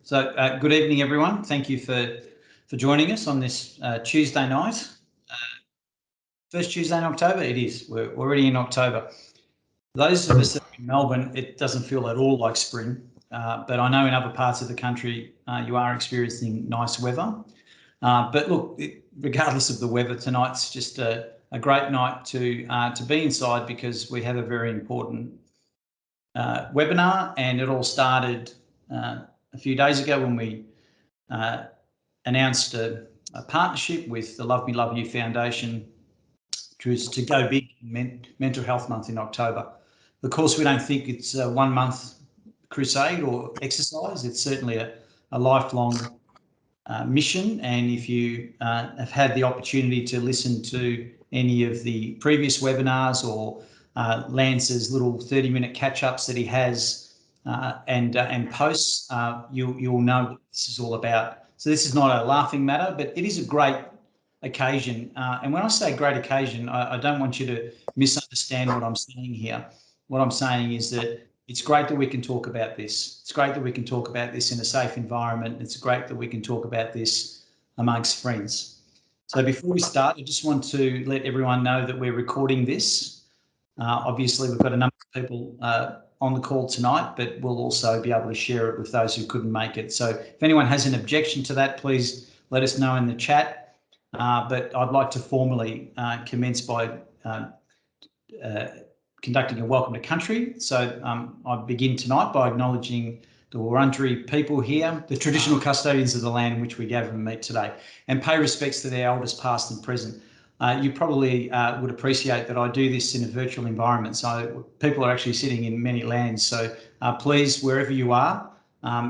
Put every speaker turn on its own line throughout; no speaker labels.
Good evening, everyone. Thank you for joining us on this Tuesday night. First Tuesday in October, it is. We're already in October. Those of us that are in Melbourne, it doesn't feel at all like spring, but I know in other parts of the country you are experiencing nice weather. But look, regardless of the weather, tonight's just a great night to be inside because we have a very important webinar, and it all started a few days ago when we announced a partnership with the Love Me Love You Foundation, which was to go big in Mental Health Month in October. Of course, we don't think it's a 1 month crusade or exercise. It's certainly a lifelong mission. And if you have had the opportunity to listen to any of the previous webinars or Lance's little 30-minute catch-ups that he has and posts, you'll know what this is all about. So this is not a laughing matter, but it is a great occasion. And when I say great occasion, I don't want you to misunderstand what I'm saying here. What I'm saying is that it's great that we can talk about this. It's great that we can talk about this in a safe environment. It's great that we can talk about this amongst friends. So before we start, I just want to let everyone know that we're recording this. Obviously, we've got a number of people on the call tonight, but we'll also be able to share it with those who couldn't make it. So if anyone has an objection to that, please let us know in the chat. But I'd like to formally commence by conducting a welcome to country. So I begin tonight by acknowledging the Wurundjeri people here, the traditional custodians of the land in which we gather and meet today, and pay respects to their elders past and present. You probably would appreciate that I do this in a virtual environment, so people are actually sitting in many lands. So please, wherever you are,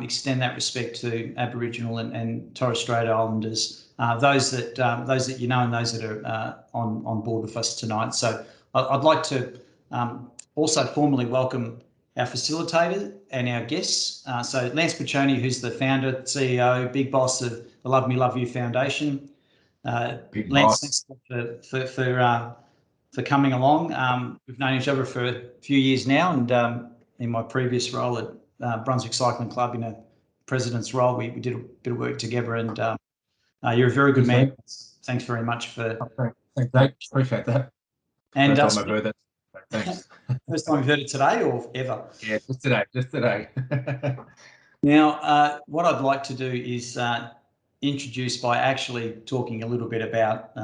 extend that respect to Aboriginal and Torres Strait Islanders, those that you know and those that are on board with us tonight. So I'd like to also formally welcome our facilitator and our guests. So Lance Piccioni, who's the founder, CEO, big boss of the Love Me Love You Foundation. Lance, thanks for coming along. We've known each other for a few years now, and in my previous role at Brunswick Cycling Club in a president's role, we did a bit of work together, and you're a very good man. Thanks very much for.
Thanks, Dave. Appreciate that.
And
first time I've heard that. Thanks.
First time you've heard it today or ever?
Yeah, just today.
Now, what I'd like to do is introduce by actually talking a little bit about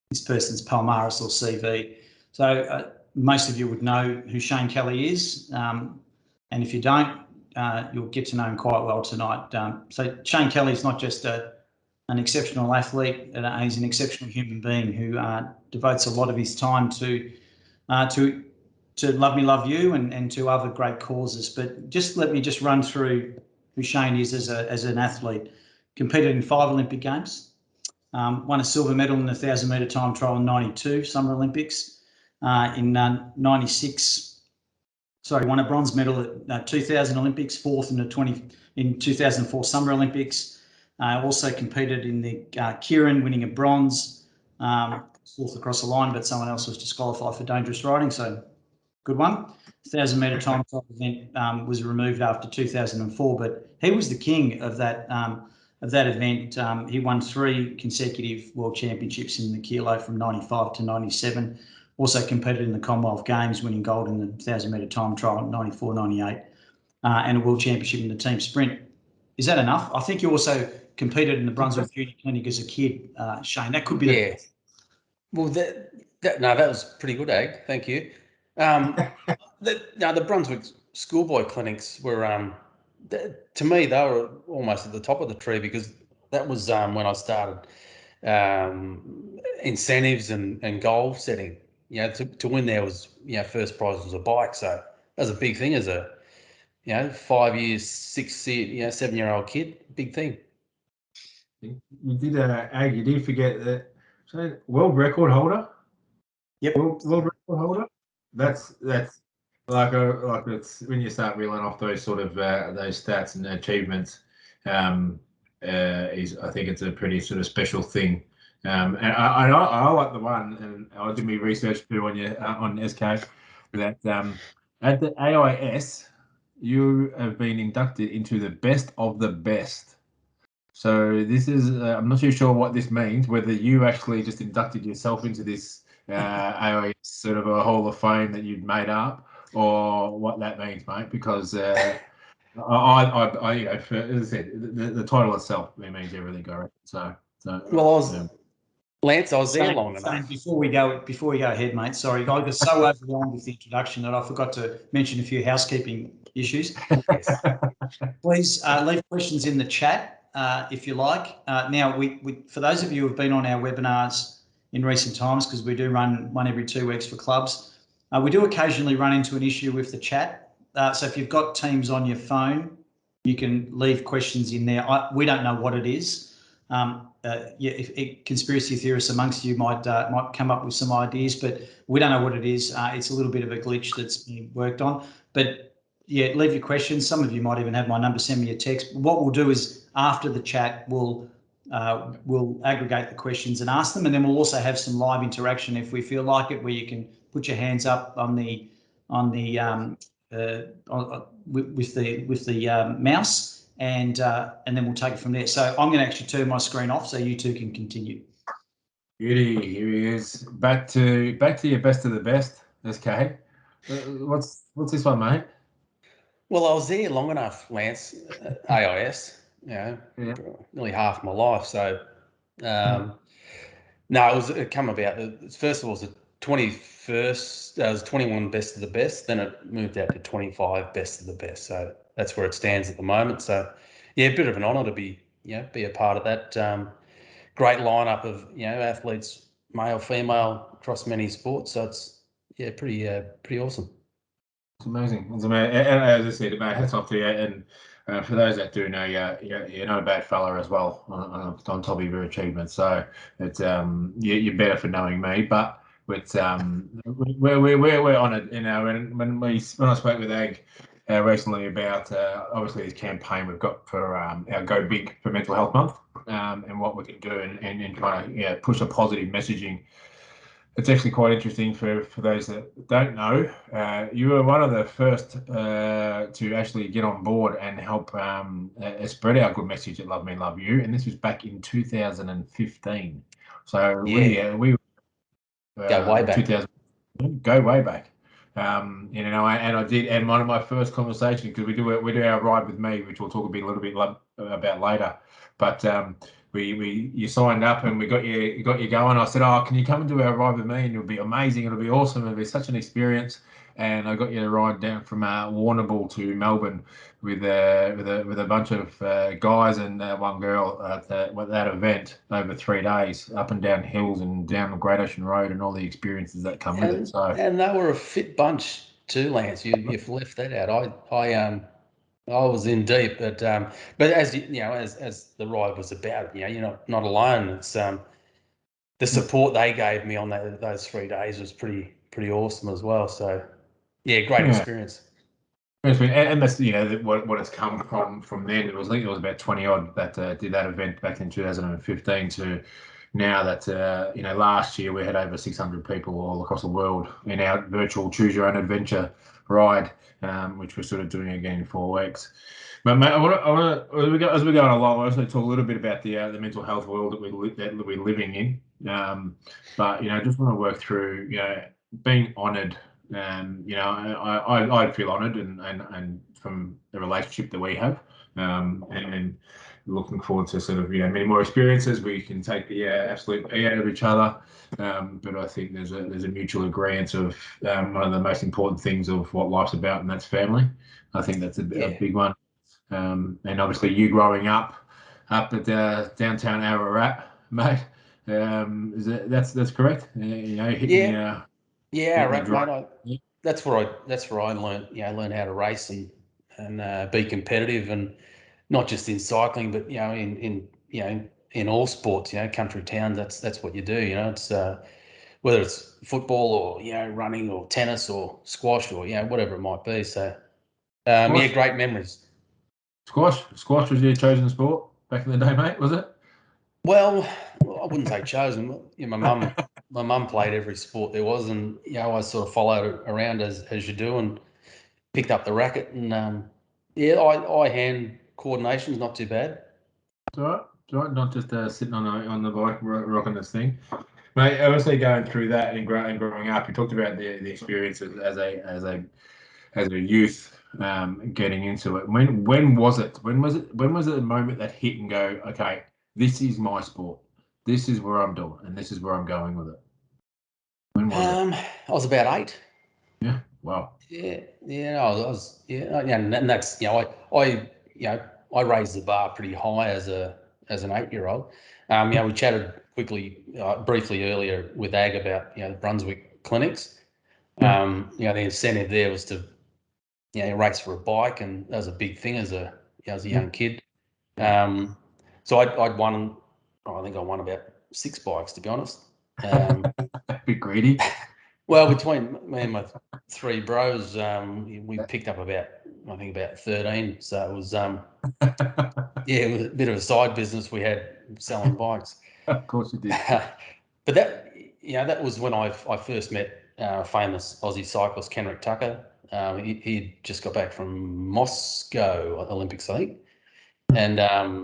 this person's palmaris or CV. So most of you would know who Shane Kelly is, and if you don't, you'll get to know him quite well tonight. So Shane Kelly is not just an exceptional athlete, he's an exceptional human being who devotes a lot of his time to Love Me Love You and to other great causes. But let me run through who Shane is as an athlete. Competed in 5 Olympic Games, won a silver medal in the 1,000 metre time trial in 92 Summer Olympics, in 96. Sorry, won a bronze medal at 2000 Olympics, 4th in 2004 Summer Olympics. Also competed in the Kieran, winning a bronze, 4th across the line, but someone else was disqualified for dangerous riding, so good one. 1,000 metre time trial event was removed after 2004, but he was the king of that event. He won 3 consecutive World Championships in the kilo from 95 to 97. Also competed in the Commonwealth Games, winning gold in the 1,000 metre time trial in 94, 98, and a World Championship in the team sprint. Is that enough? I think you also competed in the Brunswick Junior Clinic as a kid, Shane. That could be.
Yeah. Well, that was pretty good, Ag. Thank you. The Brunswick schoolboy clinics were, to me, they were almost at the top of the tree because that was when I started incentives and goal setting. You know, to win there was, first prize was a bike, so that was a big thing as a 5 years, 7-year-old kid. Big thing.
You did, Ag. You did forget that. So world record holder.
Yep.
World record holder. That's like it's when you start reeling off those sort of those stats and achievements. I think it's a pretty sort of special thing. And I like the one, and I did my research too on SK that at the AIS you have been inducted into the best of the best. So this is, I'm not too sure what this means, whether you actually just inducted yourself into this AIS sort of a Hall of Fame that you'd made up, or what that means, mate, because I you know, for, as I said, the title itself means everything, I reckon. So
well, Lance, I was there long enough.
Before we go ahead, mate. Sorry, I got so overwhelmed with the introduction that I forgot to mention a few housekeeping issues.
Yes.
Please leave questions in the chat if you like. Now, we for those of you who have been on our webinars in recent times, because we do run one every 2 weeks for clubs, we do occasionally run into an issue with the chat. So if you've got Teams on your phone, you can leave questions in there. We don't know what it is. If conspiracy theorists amongst you might come up with some ideas, but we don't know what it is. It's a little bit of a glitch that's being worked on. But yeah, leave your questions. Some of you might even have my number. Send me a text. What we'll do is after the chat, we'll aggregate the questions and ask them, and then we'll also have some live interaction if we feel like it, where you can put your hands up with the mouse. And then we'll take it from there. So I'm going to actually turn my screen off so you two can continue.
Beauty, here he is. Back to your best of the best, SK. What's this one, mate?
Well, I was there long enough, Lance, AIS, nearly half my life. So, no, it come about. First of all, it was the 21st, it was 21 best of the best. Then it moved out to 25 best of the best. So that's where it stands at the moment. So, yeah, a bit of an honour to be a part of that great lineup of athletes, male, female, across many sports. So it's pretty awesome.
It's amazing. It's amazing. And as I said, mate, hats off to you. And for those that do know, you're not a bad fella as well on top of your achievements. So it's you're better for knowing me. But it's we're honoured. When I spoke with Ag recently about obviously this campaign we've got for our Go Big for Mental Health Month and what we can do and trying to push a positive messaging. It's actually quite interesting for those that don't know. You were one of the first to actually get on board and help spread our good message at Love Me Love You, and this was back in 2015. So we
go way back.
Go way back. And I did. And one of my first conversations, because we do our Ride With Me, which we'll talk a little bit about later, but. You signed up and we got you going. I said, "Oh, can you come and do our Ride With Me? And it'll be amazing. It'll be awesome. It'll be such an experience." And I got you to ride down from Warrnambool to Melbourne with a bunch of guys and one girl at that event over 3 days, up and down hills and down the Great Ocean Road and all the experiences that come with it. So
and they were a fit bunch too, Lance. You've left that out. I was in deep, but as as the ride was about, you're not alone. It's the support they gave me on those 3 days was pretty awesome as well. So great experience.
And that's what it's come from then. I think it was about 20 odd that did that event back in 2015 to now that last year we had over 600 people all across the world in our virtual Choose Your Own Adventure ride, which we're sort of doing again in 4 weeks. But mate, I want to as we're going along, I also talk a little bit about the mental health world that we're living in. But I just want to work through being honoured. I'd feel honoured and from the relationship that we have, and looking forward to sort of many more experiences where you can take the absolute pee out of each other. But I think there's a mutual agreement of one of the most important things of what life's about, and that's family. I think that's a big one. And obviously you growing up at downtown Ararat, mate. That's correct?
Ararat, mate. That's where I learned learn how to race and be competitive, and not just in cycling, but in all sports. Country towns. That's what you do. It's whether it's football or running or tennis or squash or whatever it might be. So great memories.
Squash was your chosen sport back in the day, mate, was it?
Well, I wouldn't say chosen. My mum played every sport there was, and I sort of followed it around as you do, and picked up the racket and Yeah, eye hand coordination is not too bad.
It's all right. It's all right. Not just sitting on the bike rocking this thing. Mate, obviously going through that and growing up, you talked about the experience as a youth, getting into it. When was it? When was it the moment that hit and go, okay, this is my sport. This is where I'm doing, and this is where I'm going with it. When was it?
I was about 8.
Yeah. Wow.
Yeah. I was and that's I raised the bar pretty high as an 8-year-old. We chatted briefly earlier with Ag about the Brunswick clinics. The incentive there was to race for a bike, and that was a big thing as a young kid. So I'd won. I think I won about 6 bikes, to be honest.
Be greedy.
Well, between me and my 3 bros, we picked up about 13. So it was it was a bit of a side business we had selling bikes.
Of course you did.
But that was when I first met famous Aussie cyclist Kenrick Tucker. He just got back from Moscow Olympics, I think, and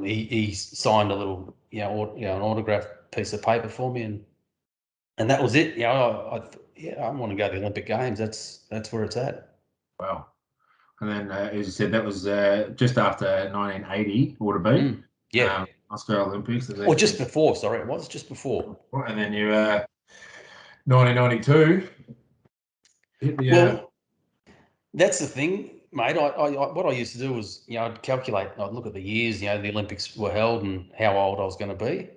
he signed a little an autographed piece of paper for me, and that was it. I want to go to the Olympic Games. That's where it's at.
Wow. And then, as you said, that was just after 1980, would have been.
Yeah.
Moscow Olympics.
Or just before, sorry, it was just before.
And then you 1992.
Well, that's the thing, mate. What I used to do was, I'd calculate, I'd look at the years, the Olympics were held and how old I was going to be.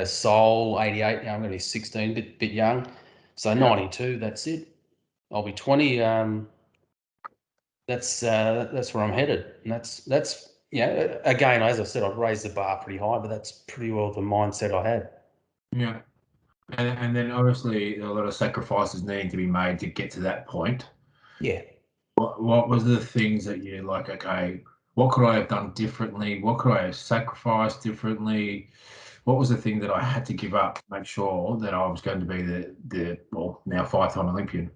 Seoul, 88, I'm going to be 16, bit young. So 92, that's it. I'll be 20. That's where I'm headed. And that's again, as I said, I've raised the bar pretty high, but that's pretty well the mindset I had.
Yeah. And then obviously a lot of sacrifices needing to be made to get to that point.
Yeah.
What was the things that you're like, okay, what could I have done differently? What could I have sacrificed differently? What was the thing that I had to give up to make sure that I was going to be the now 5-time Olympian?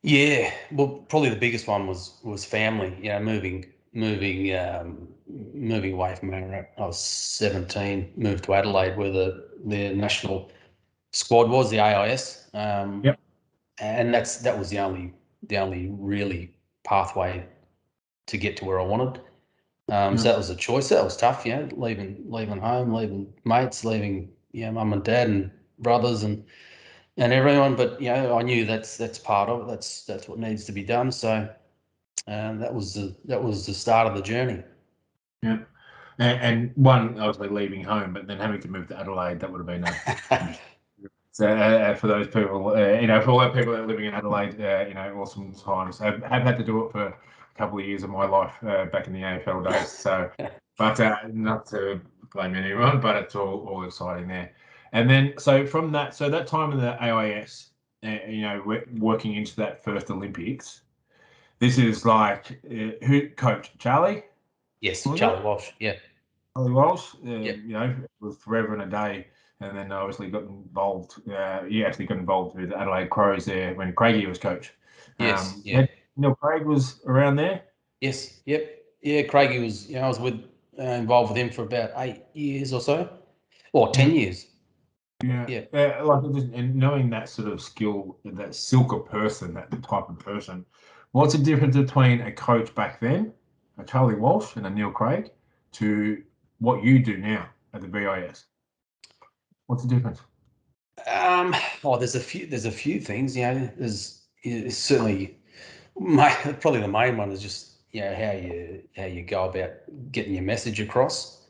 Yeah, well, probably the biggest one was family. Moving away from Ararat. I was 17, moved to Adelaide, where the national squad was, the AIS.
Yep.
And that was the only really pathway to get to where I wanted. So that was a choice. That was tough, leaving home, leaving mates, leaving mum and dad and brothers and everyone. But I knew that's part of it. That's what needs to be done. So that was the start of the journey.
Yeah. And one, obviously leaving home, but then having to move to Adelaide, that would have been so for those people, for all the people that are living in Adelaide, awesome times. I've had to do it for a couple of years of my life back in the AFL days. So, but not to blame anyone, but it's all exciting there. And then, so from that time in the AIS, working into that first Olympics, this is like who coached Charlie?
Yes, Charlie Walsh. Yeah.
Charlie Walsh, was forever and a day, and then obviously got involved. He actually got involved with Adelaide Crows there when Craigie was coach.
Yes,
Neil Craig was around there.
Yes, yep, yeah. Craigie was, I was involved with him for about 8 years or so, or 10 years.
Yeah. And knowing that sort of skill, that silker person, that type of person. What's the difference between a coach back then, a Charlie Walsh and a Neil Craig, to what you do now at the VIS? What's the difference?
There's a few things. There's certainly probably the main one is just how you go about getting your message across.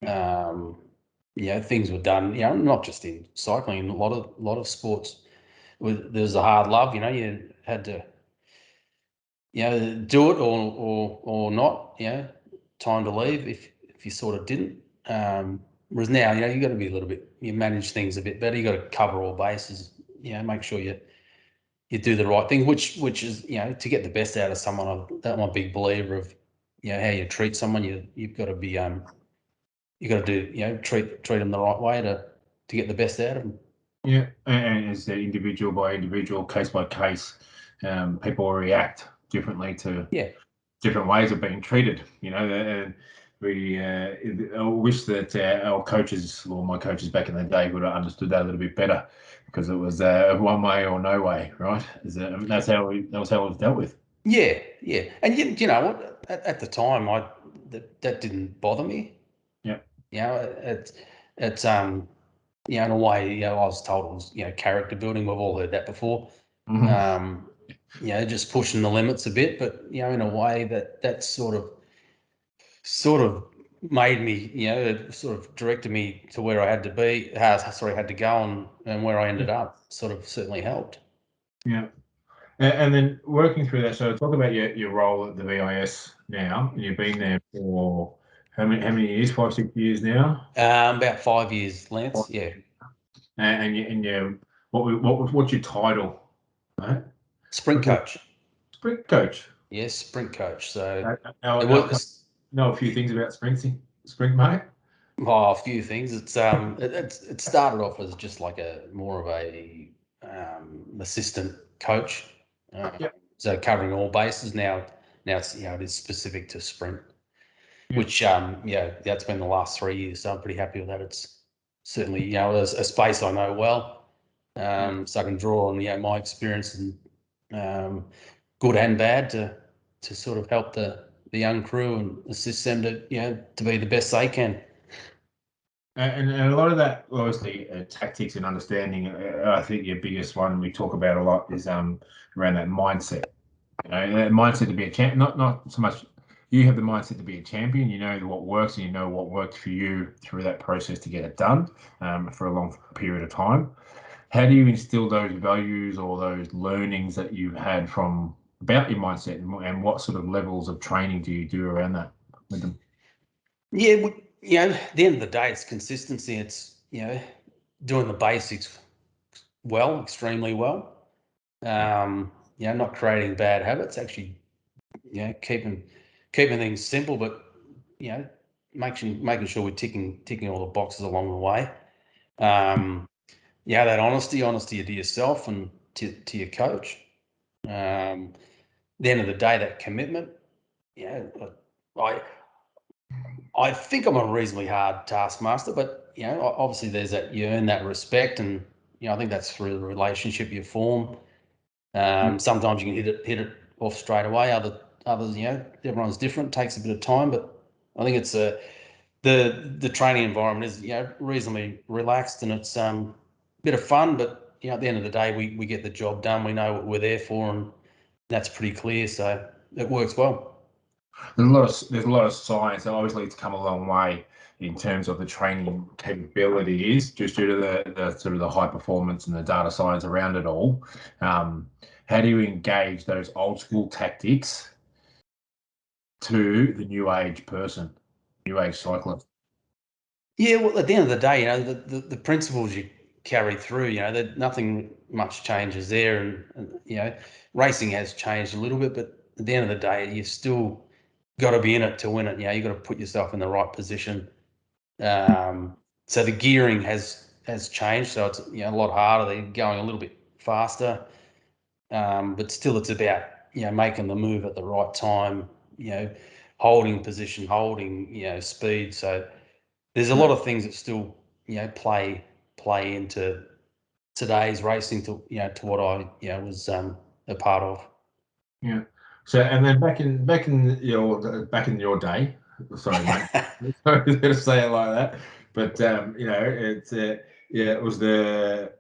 Things were done. Not just in cycling, in a lot of sports. There's a hard love. You had to do it or not. Time to leave if you sort of didn't. Whereas now, you got to be a little bit. You manage things a bit better. You got to cover all bases. Make sure you do the right thing, which is to get the best out of someone. I'm a big believer of how you treat someone. You've got to be you got to do treat them the right way to get the best out of them.
Yeah, and it's individual by individual, case by case. People react differently to different ways of being treated. And I wish that our coaches, or my coaches back in the day, would have understood that a little bit better, because it was one way or no way, right? That's how it was dealt with.
Yeah, and you know what? At the time, that didn't bother me.
Yeah.
It's in a way, I was told it was character building. We've all heard that before. Just pushing the limits a bit, but in a way that sort of made me, sort of directed me to where I had to be. Had to go, and where I ended up sort of certainly helped.
Yeah. And then working through that, so talk about your role at the VIS now. You've been there for how many years? 5-6 years now?
About 5 years, Lance. Yeah.
And what's your title? Right?
Sprint coach.
Sprint coach.
Yes, sprint coach. So
I know a few things about sprint, mate.
Oh, a few things. It started off as just like more of a assistant coach. So covering all bases. Now it's it is specific to sprint, which that's been the last 3 years. So I'm pretty happy with that. It's certainly a space I know well, so I can draw on my experience and good and bad to sort of help the young crew and assist them to be the best they can.
And a lot of that, obviously, tactics and understanding. I think your biggest one we talk about a lot is around that mindset. That mindset to be a champion. Not so much you have the mindset to be a champion. You know what works, and you know what worked for you through that process to get it done for a long period of time. How do you instill those values or those learnings that you've had about your mindset, and what sort of levels of training do you do around that with them?
Yeah, at the end of the day, it's consistency. It's doing the basics well, extremely well. Not creating bad habits. Actually, keeping things simple, but making sure we're ticking all the boxes along the way. That honesty to yourself and to your coach. At the end of the day, that commitment. I think I'm a reasonably hard taskmaster, but obviously there's that you earn that respect, and I think that's through the relationship you form. Sometimes you can hit it off straight away. Others, everyone's different. Takes a bit of time, but I think it's the training environment is reasonably relaxed, and it's a bit of fun. But at the end of the day, we get the job done. We know what we're there for, and that's pretty clear. So it works well.
There's a lot of science. Obviously, it's come a long way in terms of the training capabilities, just due to the sort of the high performance and the data science around it all. How do you engage those old school tactics to the new age person, new age cyclist?
Yeah, well, at the end of the day, the principles you carry through, that nothing much changes there, and racing has changed a little bit, but at the end of the day, you still got to be in it to win it. You got to put yourself in the right position. So the gearing has changed, so it's a lot harder. They're going a little bit faster, but still, it's about making the move at the right time. Holding position, holding speed. So there's a lot of things that still play into today's racing to what I was a part of.
Yeah. So, and then back in your day, sorry, mate, sorry to say it like that, but it was the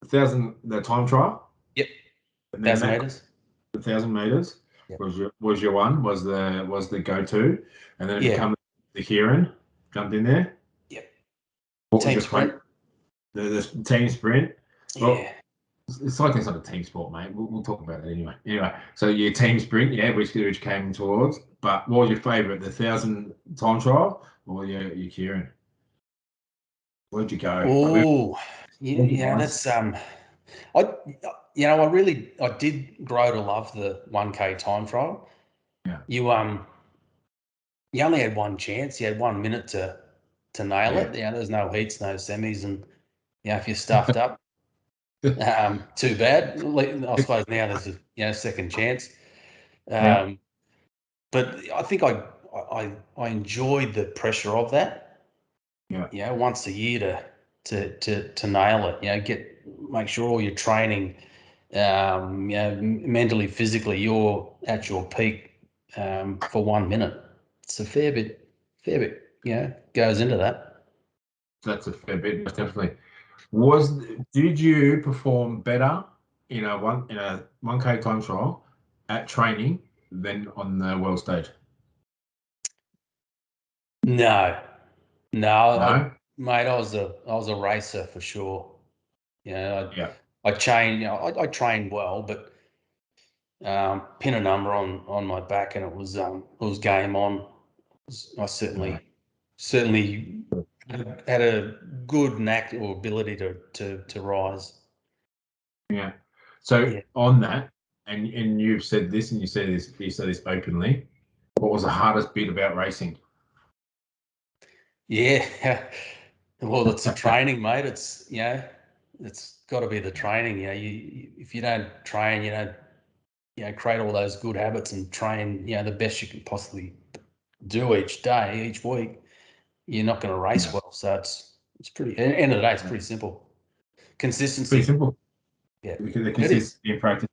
1,000 time trial.
Yep. 1,000 meters.
The 1,000 meters
yep.
was your one, was the go-to, and then it became the Kieran jumped in there.
Yep.
What team was your sprint? The team sprint.
Well,
cycling's not a team sport, mate. We'll talk about that anyway. So your team sprint, which came towards. But what was your favourite, the 1,000 time trial or your Kieran? Where'd you go?
Oh, that's I did grow to love the 1K time trial.
Yeah.
You only had one chance. You had 1 minute to nail it. There's no heats, no semis, and if you stuffed up, too bad. I suppose now there's a second chance. But I think I enjoyed the pressure of that.
Yeah.
Once a year to nail it. Make sure all your training, mentally, physically, you're at your peak for 1 minute. It's a fair bit, goes into that.
That's a fair bit, definitely. Did you perform better in a 1K time trial at training than on the world stage?
No. Mate, I was a racer for sure. I trained. I trained well, but pin a number on my back, and it was game on. I certainly had a good knack or ability to rise.
Yeah. So on that, and you've said this, and you said this openly. What was the hardest bit about racing?
Yeah. Well, it's the training, mate. It's it's got to be the training. If you don't train, you don't create all those good habits and train the best you can possibly do each day, each week, you're not going to race well. So it's pretty. At the end of the day, it's pretty simple. Consistency.
Pretty simple.
Yeah.
Because the consistency in practice.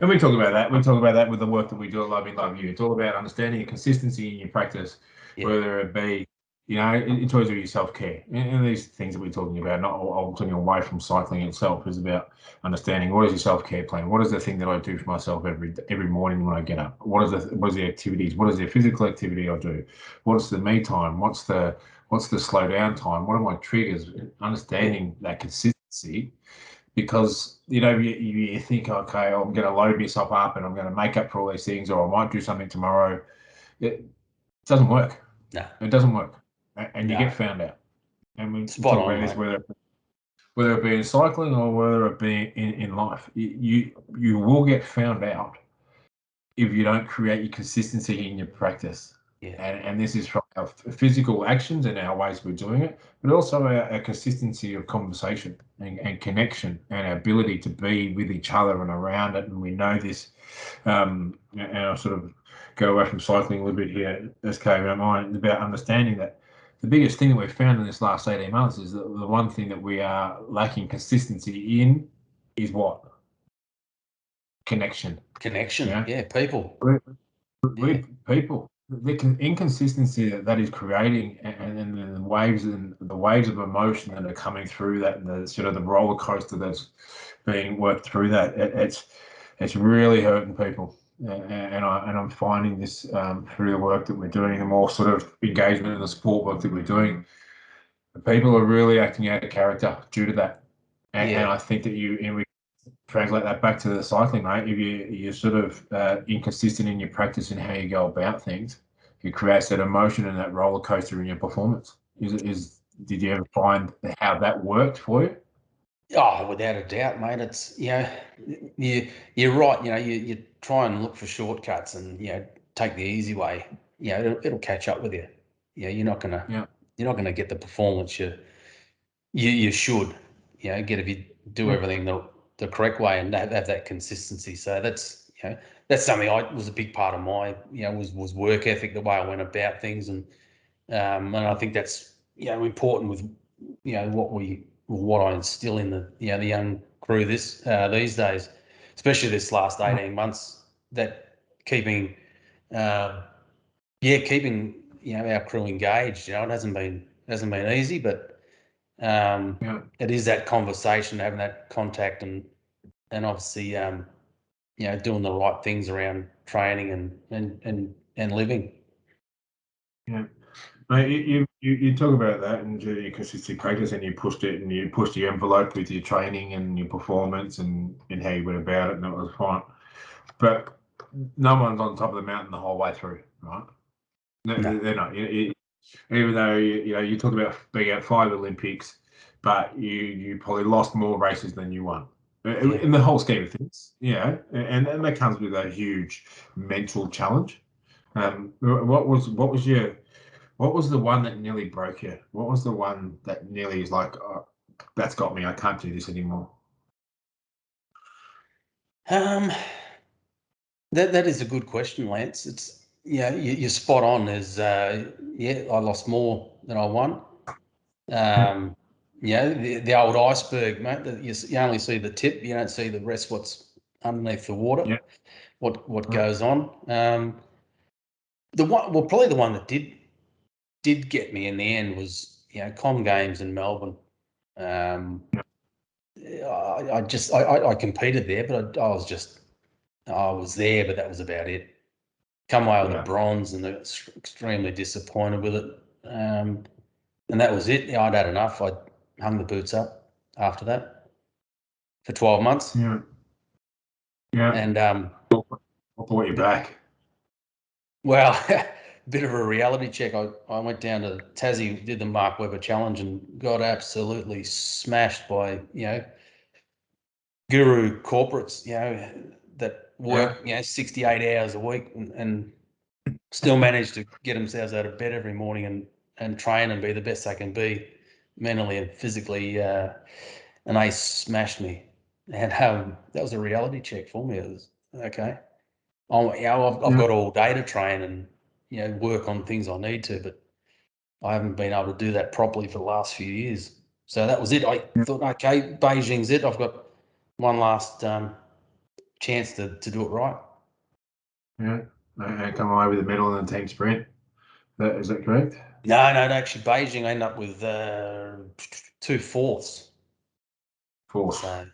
And we talk about that. We talk about that with the work that we do at Love You. It's all about understanding your consistency in your practice, whether it be, in terms of your self-care. And these things that we're talking about, not ultimately away from cycling itself, is about understanding what is your self-care plan. What is the thing that I do for myself every morning when I get up? What is the activities? What is the physical activity I do? What's the me time? What's the slow down time? What are my triggers? Understanding that consistency. Because you think, okay, I'm going to load myself up and I'm going to make up for all these things, or I might do something tomorrow. It doesn't work.
No,
it doesn't work, and you get found out. And we talk about this, whether it be in cycling or whether it be in life, you will get found out if you don't create your consistency in your practice. And this is from our physical actions and our ways we're doing it, but also our consistency of conversation and connection and our ability to be with each other and around it. And we know this, and I'll sort of go away from cycling a little bit here, SK, if you don't mind, about understanding that the biggest thing that we've found in this last 18 months is that the one thing that we are lacking consistency in is what? Connection.
People.
People. The inconsistency that is creating, and the waves of emotion that are coming through that, and the sort of the roller coaster that's being worked through that, it's really hurting people. And I'm finding this through the work that we're doing, the more sort of engagement in the support work that we're doing. People are really acting out of character due to that, and I think that we translate that back to the cycling, mate. If you're sort of inconsistent in your practice and how you go about things, it creates that emotion and that roller coaster in your performance. Did you ever find how that worked for you?
Oh, without a doubt, mate. It's you're right. You try and look for shortcuts and take the easy way. It'll catch up with you. You're not gonna get the performance you should. Get if you do everything the correct way and have that consistency. So that's something was a big part of my was work ethic, the way I went about things, and I think that's important with what I instill in the the young crew these days, especially this last 18 months, that keeping keeping our crew engaged. It hasn't been easy, but it is that conversation, having that contact, and obviously doing the right things around training and living.
Yeah. Mate, you talk about that and your consistent practice, and you pushed the envelope with your training and your performance and how you went about it, and that was fine. But no one's on top of the mountain the whole way through, right? No. They're not. Even though you talk about being at 5 Olympics, but you probably lost more races than you won. In the whole scheme of things, and that comes with a huge mental challenge. What was the one that nearly broke you? What was the one that nearly is like, oh, that's got me, I can't do this anymore?
That is a good question, Lance. It's you're spot on. There's I lost more than I won. The old iceberg, mate. You only see the tip. You don't see the rest. What's underneath the water?
Yeah.
What goes on? Probably the one that did get me in the end was Com Games in Melbourne. I competed there, but I was there, but that was about it. Come away with a bronze, and I was extremely disappointed with it. And that was it. I'd had enough. I hung the boots up after that for 12 months.
Yeah. Yeah.
And
what brought you back?
Well, a bit of a reality check. I went down to Tassie, did the Mark Webber Challenge, and got absolutely smashed by guru corporates, that work 68 hours a week and still manage to get themselves out of bed every morning and train and be the best they can be mentally and physically. And they smashed me, and that was a reality check for me. It was okay. I've got all day to train and work on things I need to, but I haven't been able to do that properly for the last few years. So that was it. I thought, okay, Beijing's it. I've got one last chance to do it right.
Yeah, and come away with a medal in the team sprint. Is that correct?
No, actually, Beijing I ended up with 2 fourths.
Fourth.
So,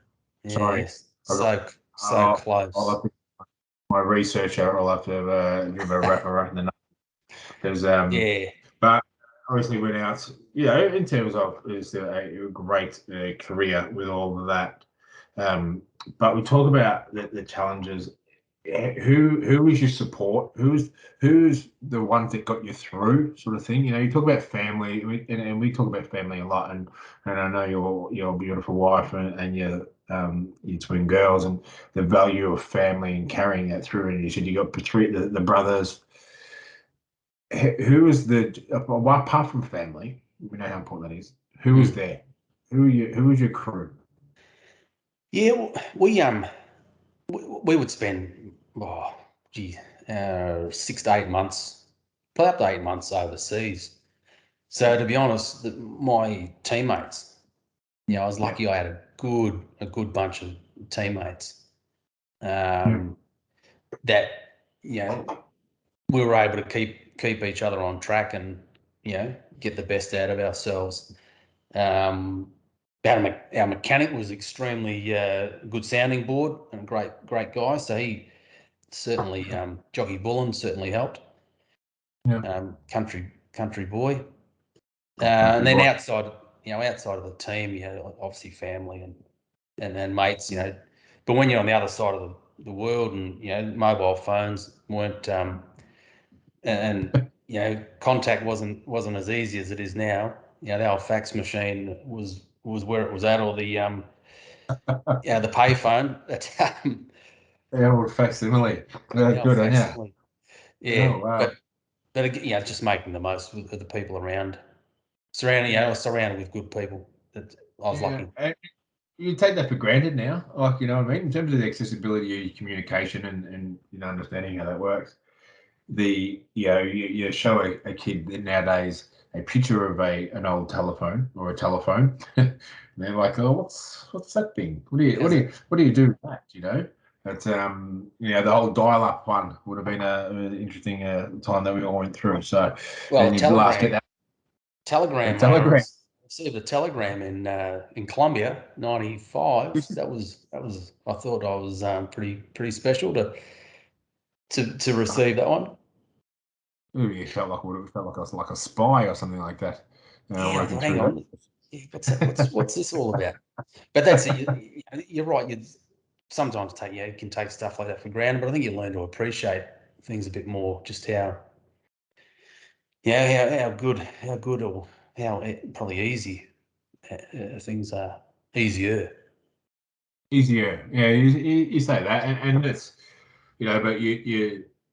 Sorry.
So close.
My researcher will have to give a wrap around the number. Because but obviously went out. In terms of is a great career with all of that. But we talk about the challenges. Who is your support? Who's the ones that got you through, sort of thing? You talk about family, and we talk about family a lot. And I know your beautiful wife and your twin girls, and the value of family and carrying that through. And you said you got the brothers. Who is apart from family? We know how important that is. Who was there? Who was your crew?
Yeah, we would spend 6 to 8 months, probably up to 8 months overseas. So to be honest, my teammates, I was lucky I had a good bunch of teammates that we were able to keep each other on track and get the best out of ourselves. Our mechanic was extremely good sounding board and a great guy. So he certainly Jockey Bullen certainly helped. Country boy. And then outside of the team, obviously family and mates, But when you're on the other side of the world and mobile phones weren't and contact wasn't as easy as it is now. The old fax machine was where it was at, or the the payphone.
Or facsimile. Good on you.
Yeah,
oh, wow.
but just making the most of the people around, surrounded with good people. That I was lucky.
And you take that for granted now, like what I mean, in terms of the accessibility of communication and understanding how that works. You show a kid nowadays a picture of an old telephone or a telephone, and they're like, "Oh, what's that thing? What do you do with that?" But the whole dial-up one would have been an interesting time that we all went through. So,
well, telegram. I received a telegram in Colombia '95. That was. I thought I was pretty special to receive that one.
Ooh, it felt like I was like a spy or something like that.
Hang on. What's this all about? But that's it. You're right. You sometimes you can take stuff like that for granted, but I think you learn to appreciate things a bit more. Just how good or how probably easy things are. Easier.
Yeah, you say that, and it's but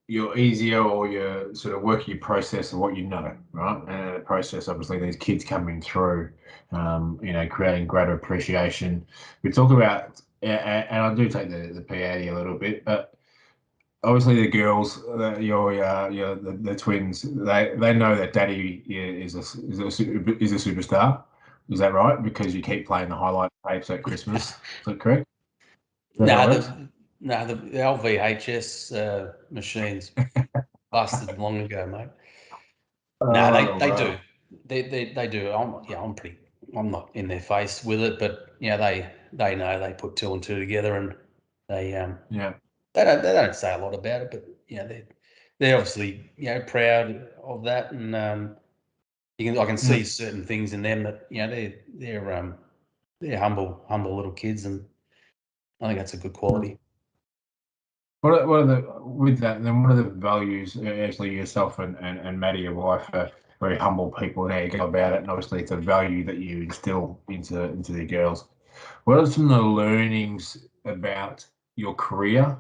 you're easier, or you're sort of working your process of what right? And the process, obviously, these kids coming through, creating greater appreciation. We talk about, and I do take the P out a little bit, but obviously the girls, the twins, they know that Daddy is a superstar. Is that right? Because you keep playing the highlight tapes at Christmas. Is that correct?
The old VHS machines busted long ago, mate. No, they do. They do. I'm not in their face with it, but they know, they put two and two together, and they they don't say a lot about it, but they're obviously proud of that, and I can see certain things in them that they're humble little kids, and I think that's a good quality.
What are the values? Actually, yourself and Maddie, your wife, are very humble people, and how you go about it. And obviously, it's a value that you instill into the girls. What are some of the learnings about your career?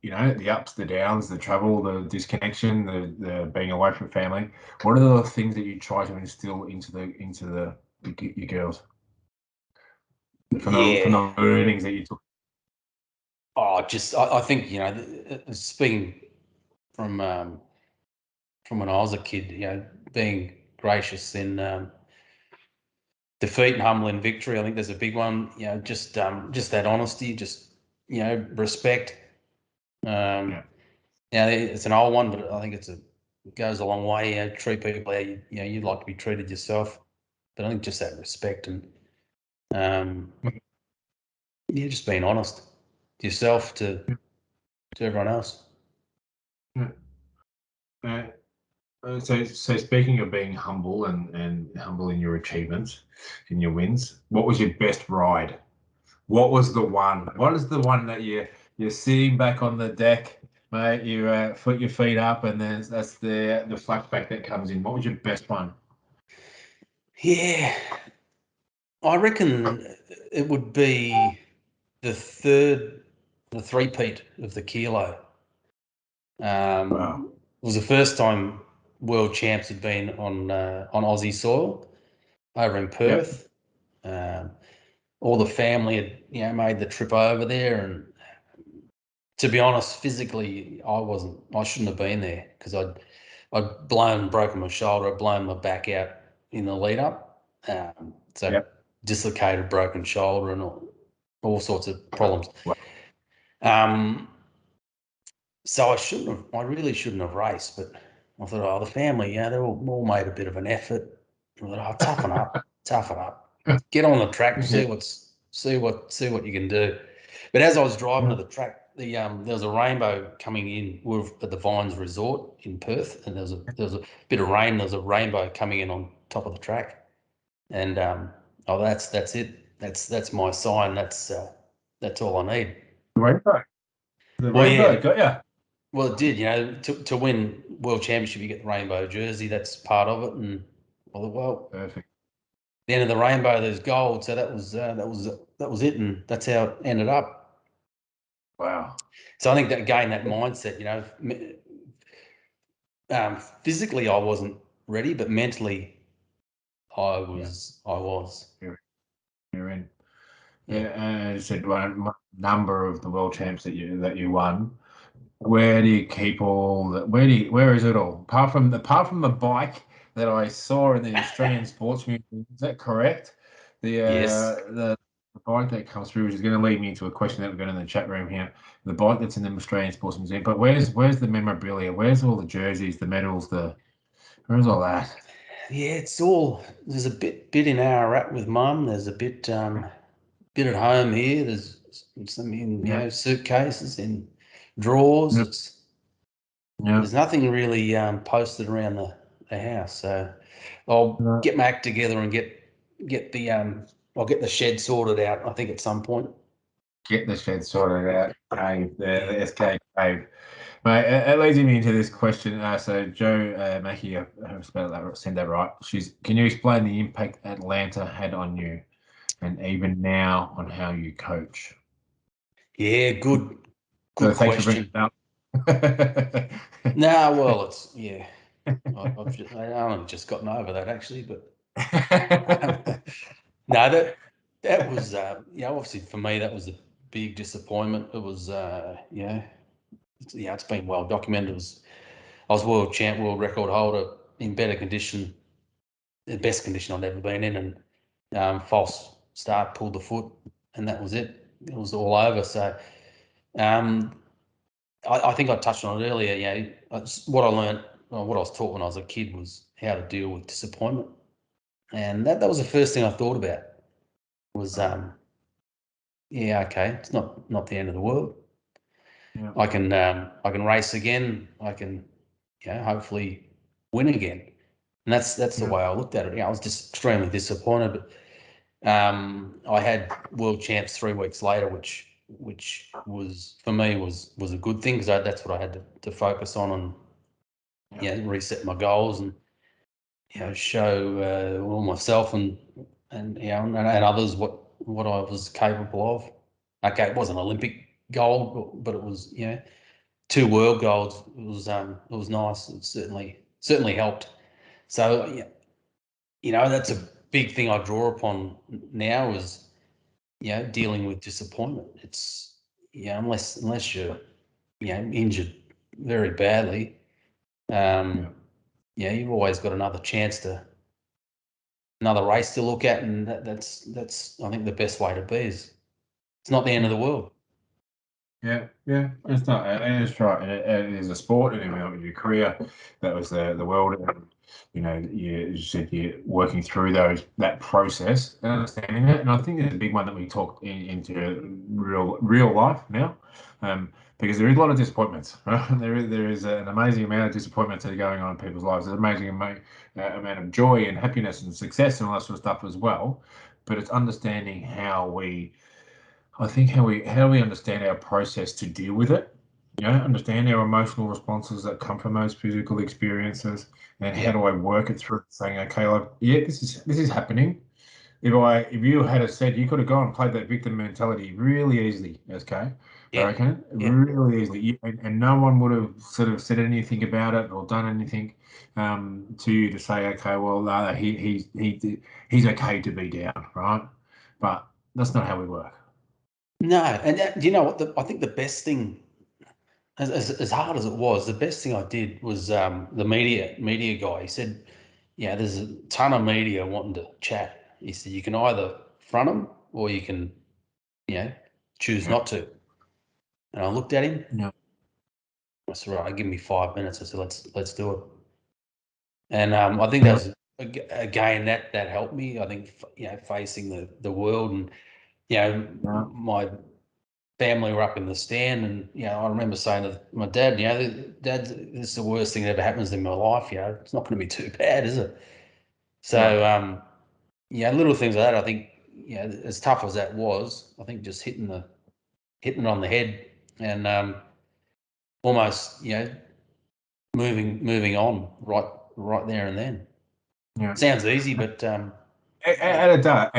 The ups, the downs, the travel, the disconnection, the being away from family. What are the things that you try to instill into your girls from the learnings that you took?
Oh, I think speaking from when I was a kid, being gracious in defeat and humble in victory. I think there's a big one. Just that honesty, just respect. It's an old one, but I think it goes a long way. Treat people how you'd like to be treated yourself. But I think just that respect and just being honest to yourself, to everyone else.
So speaking of being humble and humble in your achievements, in your wins, what was your best ride? What was the one? What is the one that you're sitting back on the deck, mate? You put your feet up, and then that's the flashback that comes in. What was your best one?
Yeah, I reckon it would be the three-peat of the kilo.
Wow.
It was the first time world champs had been on Aussie soil over in Perth. Yep. All the family had made the trip over there, and to be honest, physically I shouldn't have been there, because I'd broken my shoulder, I'd blown my back out in the lead up, dislocated, broken shoulder, and all sorts of problems. Wow. So I really shouldn't have raced, but I thought, the family, they all made a bit of an effort. I thought, toughen up, get on the track, see what you can do. But as I was driving to the track, there was a rainbow coming in. We were at the Vines Resort in Perth, and there was a bit of rain. There was a rainbow coming in on top of the track, and that's it. That's my sign. That's all I need.
Rainbow. The rainbow got you.
Well, it did. To win world championship, you get the rainbow jersey. That's part of it, and
perfect.
The end of the rainbow, there's gold. So that was it, and that's how it ended up.
Wow.
So I think that mindset, physically I wasn't ready, but mentally I was.
You're in. And you said one number of the world champs that you won. Where do you keep all that? Where is it all? Apart from the bike that I saw in the Australian Sports Museum, is that correct? The bike that comes through, which is going to lead me into a question that we've got in the chat room here. The bike that's in the Australian Sports Museum, but where's the memorabilia? Where's all the jerseys, the medals, where's all that?
Yeah, it's all. There's a bit in Ararat with Mum. There's a bit at home here. There's some in suitcases, in drawers. There's nothing really posted around the house. So I'll get my act together and get the I'll get the shed sorted out, I think, at some point.
Get the shed sorted out. The SK cave. Mate, it leads me into this question. So Joe Mackey, I said that right. Can you explain the impact Atlanta had on you, and even now on how you coach?
Yeah, good question. Well, it's I've only just gotten over that, actually, but no, that was obviously for me that was a big disappointment. It was it's been well documented. I was world champ, world record holder in better condition, the best condition I'd ever been in, and false start, pulled the foot, and that was it. It was all over. So I think I touched on it earlier. What I learned, what I was taught when I was a kid was how to deal with disappointment, and that was the first thing I thought about. Was okay, it's not the end of the world.
Yeah.
I can race again. I can, hopefully win again. And that's the way I looked at it. I was just extremely disappointed, but I had world champs 3 weeks later, which was for me was a good thing, because that's what I had to focus on and reset my goals and show all myself and others what I was capable of. Okay, it wasn't an Olympic gold, but it was 2 world golds. It was nice. It certainly helped. So that's a big thing I draw upon now is dealing with disappointment. It's unless you're injured very badly, you've always got another race to look at, and that's I think the best way to be is it's not the end of the world.
Yeah, it's not, and it's right, and it is a sport, and in your career, that was the world, and you said you're working through that process and understanding it, and I think it's a big one that we talk into real life now, because there is a lot of disappointments. Right? There is an amazing amount of disappointments that are going on in people's lives. There's an amazing amount of joy and happiness and success and all that sort of stuff as well, but it's understanding how we understand our process to deal with it, understand our emotional responses that come from those physical experiences, and how do I work it through, saying, okay, this is happening. If you had said, you could have gone and played that victim mentality really easily, okay? I reckon really easily, and no one would have sort of said anything about it or done anything to you to say, okay, well, he's okay to be down, right? But that's not how we work.
No, and you know what? I think the best thing, as hard as it was, the best thing I did was the media guy. He said, there's a ton of media wanting to chat. He said you can either front them or you can, choose not to. And I looked at him.
No.
I said, right, give me 5 minutes. I said, let's do it. And I think that was again that helped me. I think facing the world, and my family were up in the stand, and I remember saying to my dad, Dad, this is the worst thing that ever happens in my life. It's not going to be too bad, is it? So little things like that. I think as tough as that was, I think just hitting it on the head and almost moving on right there and then. Yeah, sounds easy, but
and it does,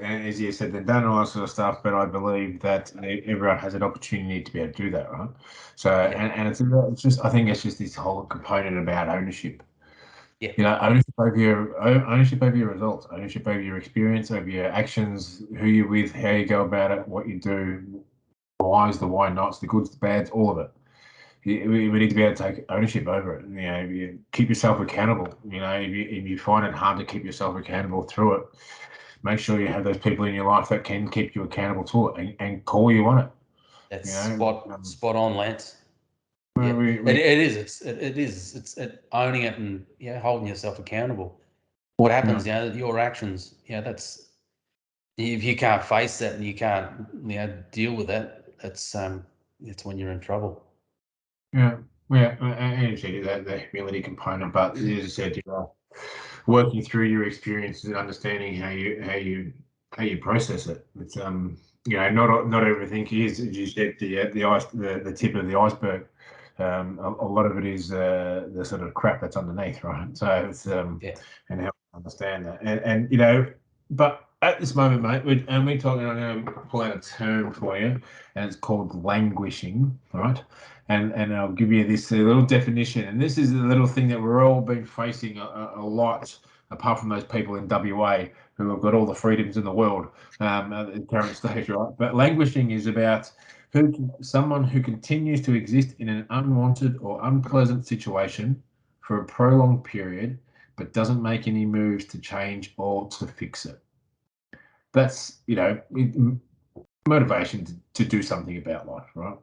and as you said, they've done all that sort of stuff, but I believe that everyone has an opportunity to be able to do that, right? So, and it's just, I think it's just this whole component about ownership.
Yeah.
Ownership over your results, ownership over your experience, over your actions, who you're with, how you go about it, what you do, whys, the why nots, the goods, the bads, all of it. We need to be able to take ownership over it. You keep yourself accountable. If you find it hard to keep yourself accountable through it, make sure you have those people in your life that can keep you accountable to it and call you on it.
That's spot on, Lance. Yeah, it is. It's owning it and holding yourself accountable. What happens? Your actions. That's if you can't face that and you can't deal with that. It's when you're in trouble.
And the humility component, but as I said, working through your experiences and understanding how you process it. It's not everything is, as you said, the tip of the iceberg. A lot of it is the sort of crap that's underneath, right? So it's and help understand that, and but at this moment, mate, we're talking. I'm going to pull out a term for you, and it's called languishing, right? And I'll give you this little definition, and this is the little thing that we're all been facing a lot, apart from those people in WA who have got all the freedoms in the world at the current stage, right? But languishing is about someone who continues to exist in an unwanted or unpleasant situation for a prolonged period, but doesn't make any moves to change or to fix it. That's, motivation to do something about life, right?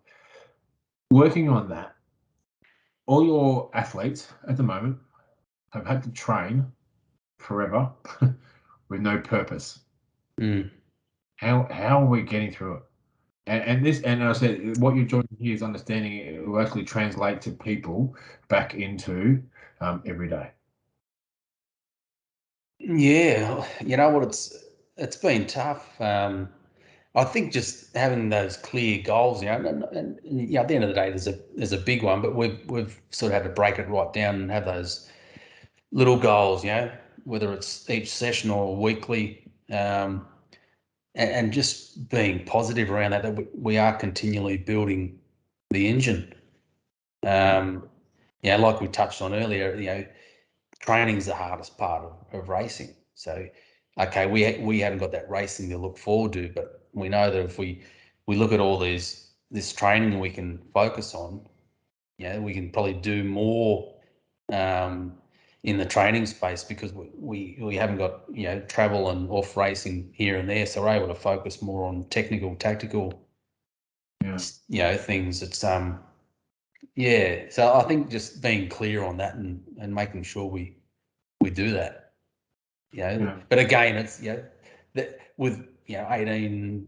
Working on that, all your athletes at the moment have had to train forever with no purpose. How are we getting through it? And I said, what you're joining here is understanding it will actually translate to people back into every day.
Yeah, you know what? It's been tough. I think just having those clear goals, and at the end of the day, there's a big one, but we've sort of had to break it right down and have those little goals, whether it's each session or weekly, and just being positive around that we are continually building the engine. Like we touched on earlier, training is the hardest part of racing. So, okay, we haven't got that racing to look forward to, but we know that if we look at all this training we can focus on, we can probably do more in the training space because we haven't got travel and off racing here and there, so we're able to focus more on technical, tactical, things. It's so I think just being clear on that and making sure we do that. But again, it's that with 18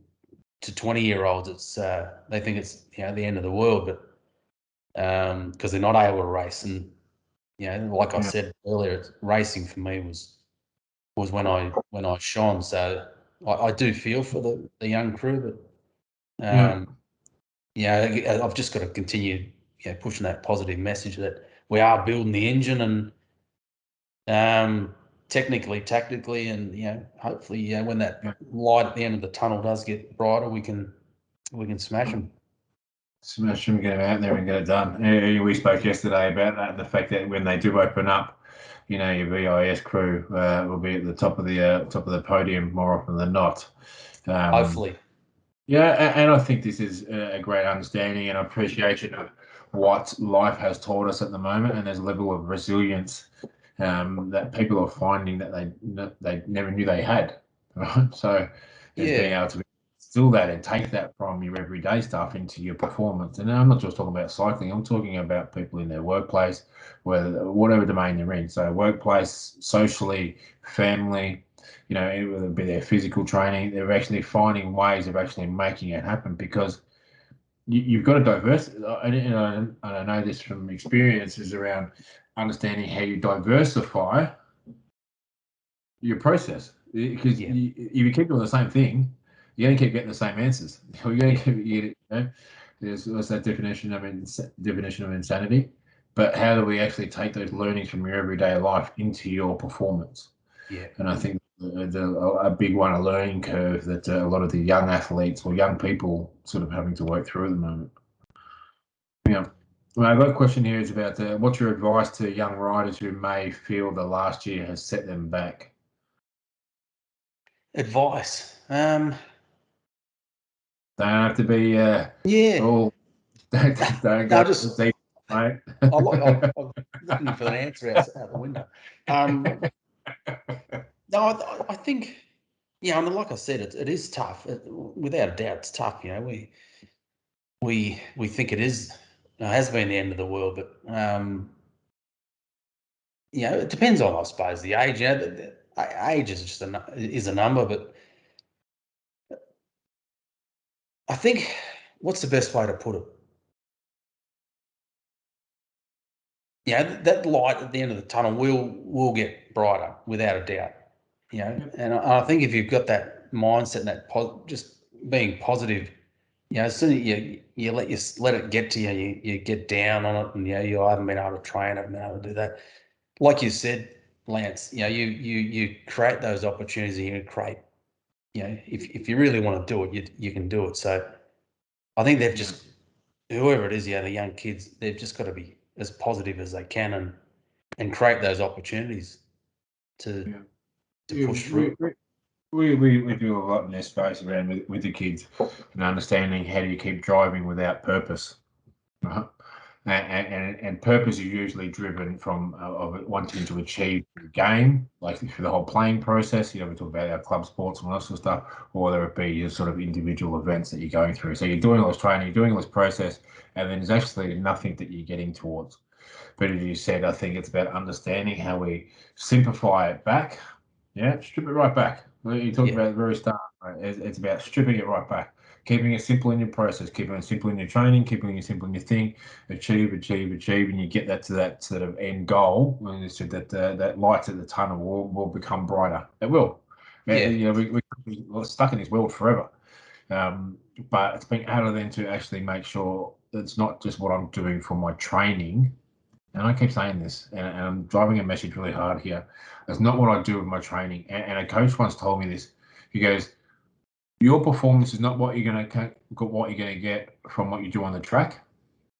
to 20-year-olds, it's they think it's the end of the world, but because they're not able to race. And like I said earlier, racing for me was when I shone. So I do feel for the young crew, but I've just got to continue pushing that positive message that we are building the engine and technically, tactically, and hopefully when that light at the end of the tunnel does get brighter, we can smash them.
Smash them, get them out there and get it done. We spoke yesterday about that, and the fact that when they do open up, your VIS crew will be at the top of the podium more often than not.
Hopefully.
Yeah, and I think this is a great understanding and appreciation of what life has taught us at the moment, and there's a level of resilience that people are finding that they never knew they had. Right? So it's being able to instill that and take that from your everyday stuff into your performance. And I'm not just talking about cycling. I'm talking about people in their workplace, whatever domain they're in. So workplace, socially, family. Whether it be their physical training, they're actually finding ways of actually making it happen because you've got to diversify. And I know this from experiences around understanding how you diversify your process. Because if you keep doing the same thing, you're going to keep getting the same answers. You're going to keep, there's that definition of insanity. But how do we actually take those learnings from your everyday life into your performance?
Yeah.
And I think a big one, a learning curve that a lot of the young athletes or young people sort of having to work through at the moment. Well, I've got a question here is about what's your advice to young riders who may feel the last year has set them back?
Advice.
Don't have to be all don't go
just
deep, mate.
I'm looking for an answer out the window. No, I think, I mean, like I said, it is tough. Without a doubt, it's tough. We think it has been the end of the world, but it depends on, I suppose, the age. The age is just a number, but I think what's the best way to put it? That light at the end of the tunnel will get brighter without a doubt. And I think if you've got that mindset and that just being positive, as soon as you let it get to you, you get down on it, and you haven't been able to train, haven't been able to do that. Like you said, Lance, you create those opportunities, and you create, if you really want to do it, you can do it. So I think they've just, whoever it is, the young kids, they've just got to be as positive as they can and create those opportunities to push through.
We do a lot in this space around with the kids and understanding how do you keep driving without purpose. Right? And purpose is usually driven from of wanting to achieve the game, like through the whole playing process. We talk about our club sports and all that sort of stuff, or whether it be your sort of individual events that you're going through. So you're doing all this training, you're doing all this process, and then there's actually nothing that you're getting towards. But as you said, I think it's about understanding how we simplify it back. Yeah, strip it right back. You talked about at the very start. Right? It's about stripping it right back, keeping it simple in your process, keeping it simple in your training, keeping it simple in your thing. Achieve, and you get that to that sort of end goal. When you said that that light at the tunnel will become brighter. It will.
Yeah.
We're stuck in this world forever. But it's being able then to actually make sure that it's not just what I'm doing for my training. And I keep saying this, and I'm driving a message really hard here. It's not what I do with my training. And a coach once told me this. He goes, "Your performance is not what you're going to get from what you do on the track.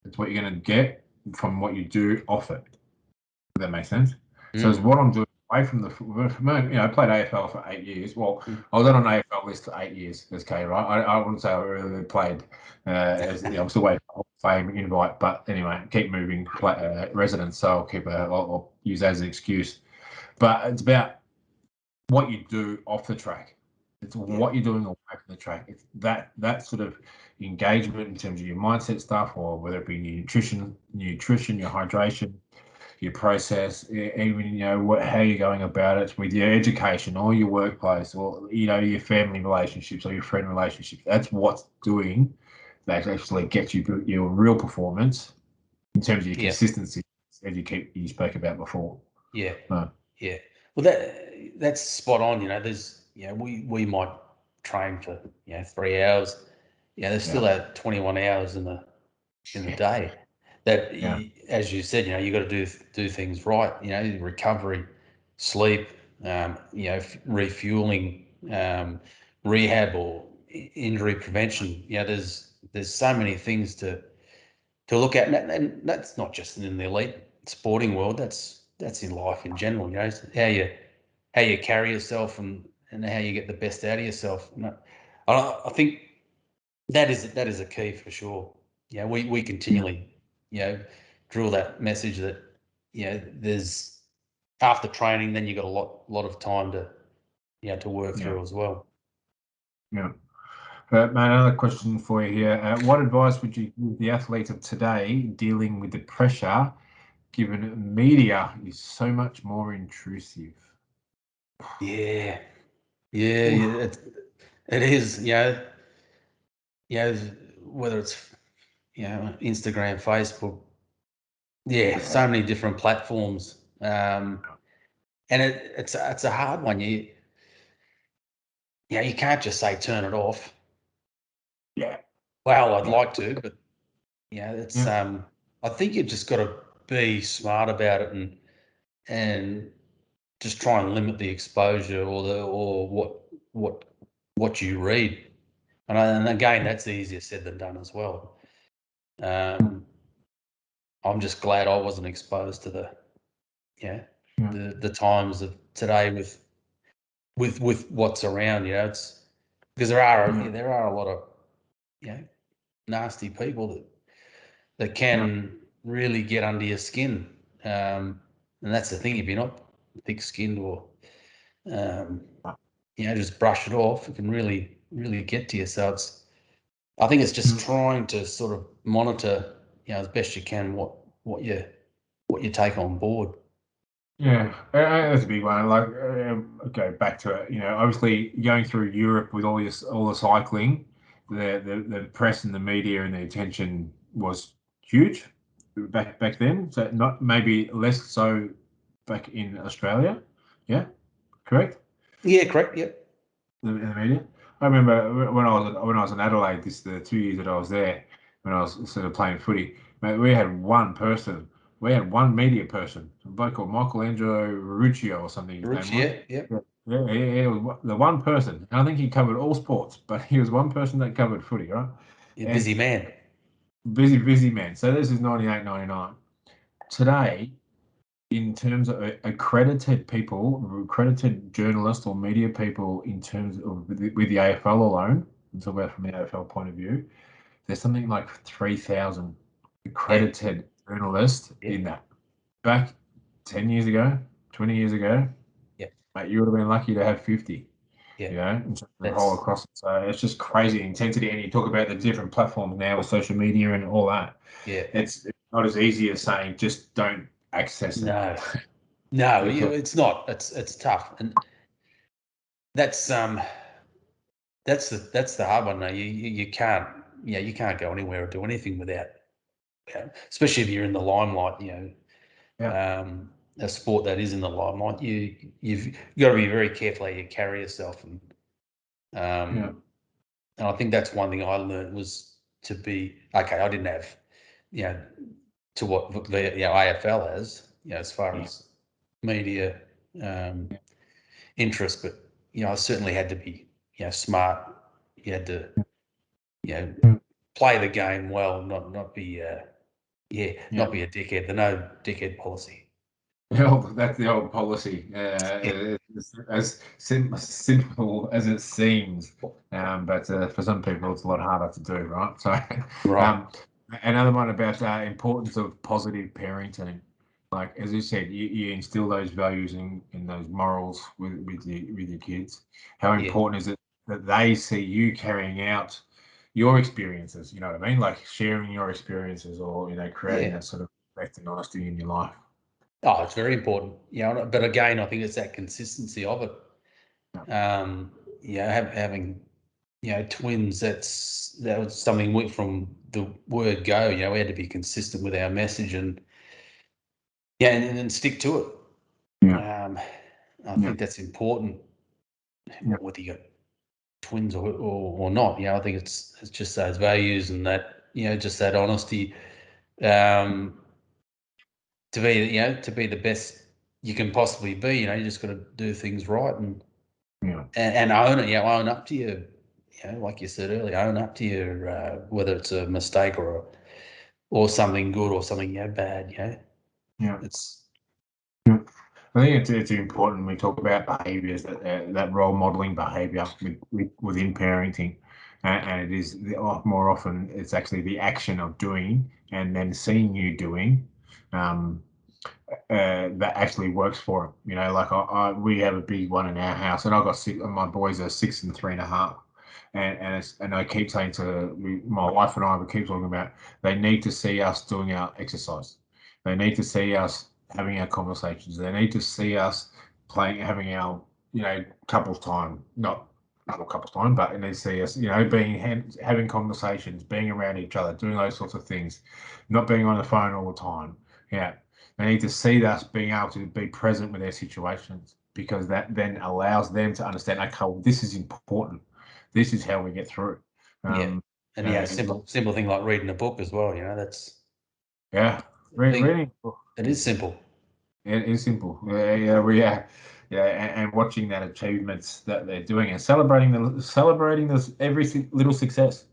It's what you're going to get from what you do off it." Does that make sense? So it's what I'm doing away from I played AFL for 8 years. Well, I was on an AFL list for 8 years as K, right? I wouldn't say I really played. I'm still waiting for Hall of Fame invite, but anyway, keep moving residence, so I'll use that as an excuse. But it's about what you do off the track. It's what you're doing away from the track. It's that sort of engagement in terms of your mindset stuff, or whether it be nutrition, your hydration, your process, even how you're going about it with your education or your workplace, or your family relationships or your friend relationships. That's what's doing that actually gets you your real performance in terms of your consistency, as you spoke about before.
Yeah. Yeah. Well, that's spot on. There's we might train for 3 hours. There's still that 21 hours in the day. That, as you said, you got to do things right. Recovery, sleep, refueling, rehab, or injury prevention. There's so many things to look at, and that's not just in the elite sporting world. That's in life in general. How you carry yourself and how you get the best out of yourself. I think that is a key for sure. We continually drill that message that there's after training, then you got a lot of time to work through as well.
Yeah. Mate, another question for you here. What advice would you give the athlete of today dealing with the pressure, given media is so much more intrusive?
Yeah. It is. Whether it's Instagram, Facebook, so many different platforms, and it's a hard one. You can't just say turn it off.
Yeah.
Well, I'd like to, but it's I think you just got to be smart about it and just try and limit the exposure or what you read. And again, that's easier said than done as well. I'm just glad I wasn't exposed to the times of today with what's around. It's because there are a lot of nasty people that can really get under your skin, and that's the thing. If you're not thick-skinned or just brush it off, it can really get to you. So I think it's just trying to sort of monitor, as best you can what you take on board.
Yeah, that's a big one. Like, go back to it. Obviously going through Europe with all the cycling, the press and the media and the attention was huge back then. So not maybe less so back in Australia. Yeah, correct.
Yeah, correct. Yeah.
In the media. I remember when I was in Adelaide, the 2 years that I was there, when I was sort of playing footy, mate, we had one person. We had one media person, a bloke called Michelangelo Ruccio or something.
Yeah.
He was the one person. And I think he covered all sports, but he was one person that covered footy, right?
Busy man.
Busy man. So this is 98, 99. Today, in terms of accredited people, accredited journalists or media people, in terms of with the AFL alone, and talk about from the AFL point of view, there's something like 3,000 accredited journalists in that. Back 10 years ago, 20 years ago, mate, you would have been lucky to have 50. You know, the whole across it. So it's just crazy intensity. And you talk about the different platforms now with social media and all that.
Yeah.
It's not as easy as saying just don't access it.
No, it's not. It's tough. And that's the hard one. No, you can't go anywhere or do anything without, especially if you're in the limelight, a sport that is in the limelight, you've got to be very careful how you carry yourself. And and I think that's one thing I learned was to be, okay, I didn't have, to what the AFL has, as far as media interest, but I certainly had to be smart. You had to play the game well, not be not be a dickhead. The no dickhead policy.
That's the old policy. It's as simple as it seems, but for some people it's a lot harder to do, right? So, another one about importance of positive parenting. Like as you said, you instill those values and those morals with your kids. How important is it that they see you carrying out your experiences? You know what I mean? Like sharing your experiences, or creating that sort of respect and honesty in your life.
Oh, it's very important, but again, I think it's that consistency of it. Having twins, that was something from the word go. We had to be consistent with our message and and stick to it. I think that's important, whether you got twins or not. I think it's just those values and that just that honesty, to be the best you can possibly be. You just got to do things right and own it. Own up to your, like you said earlier, own up to your whether it's a mistake or something good or something bad. It's.
I think it's important when we talk about behaviours, that role modelling behaviour within parenting, and it is more often it's actually the action of doing and then seeing you doing that actually works for them. Like we have a big one in our house, and I've got my boys are 6 and 3.5. And I keep saying to my wife and I, we keep talking about they need to see us doing our exercise. They need to see us having our conversations. They need to see us having our couples time, not couples time, but they need to see us having conversations, being around each other, doing those sorts of things, not being on the phone all the time. They need to see us being able to be present with their situations, because that then allows them to understand, okay, well, this is important. This is how we get through.
Simple thing like reading a book as well. That's
reading.
It is simple.
It is simple. And watching that achievements that they're doing and celebrating this every little success.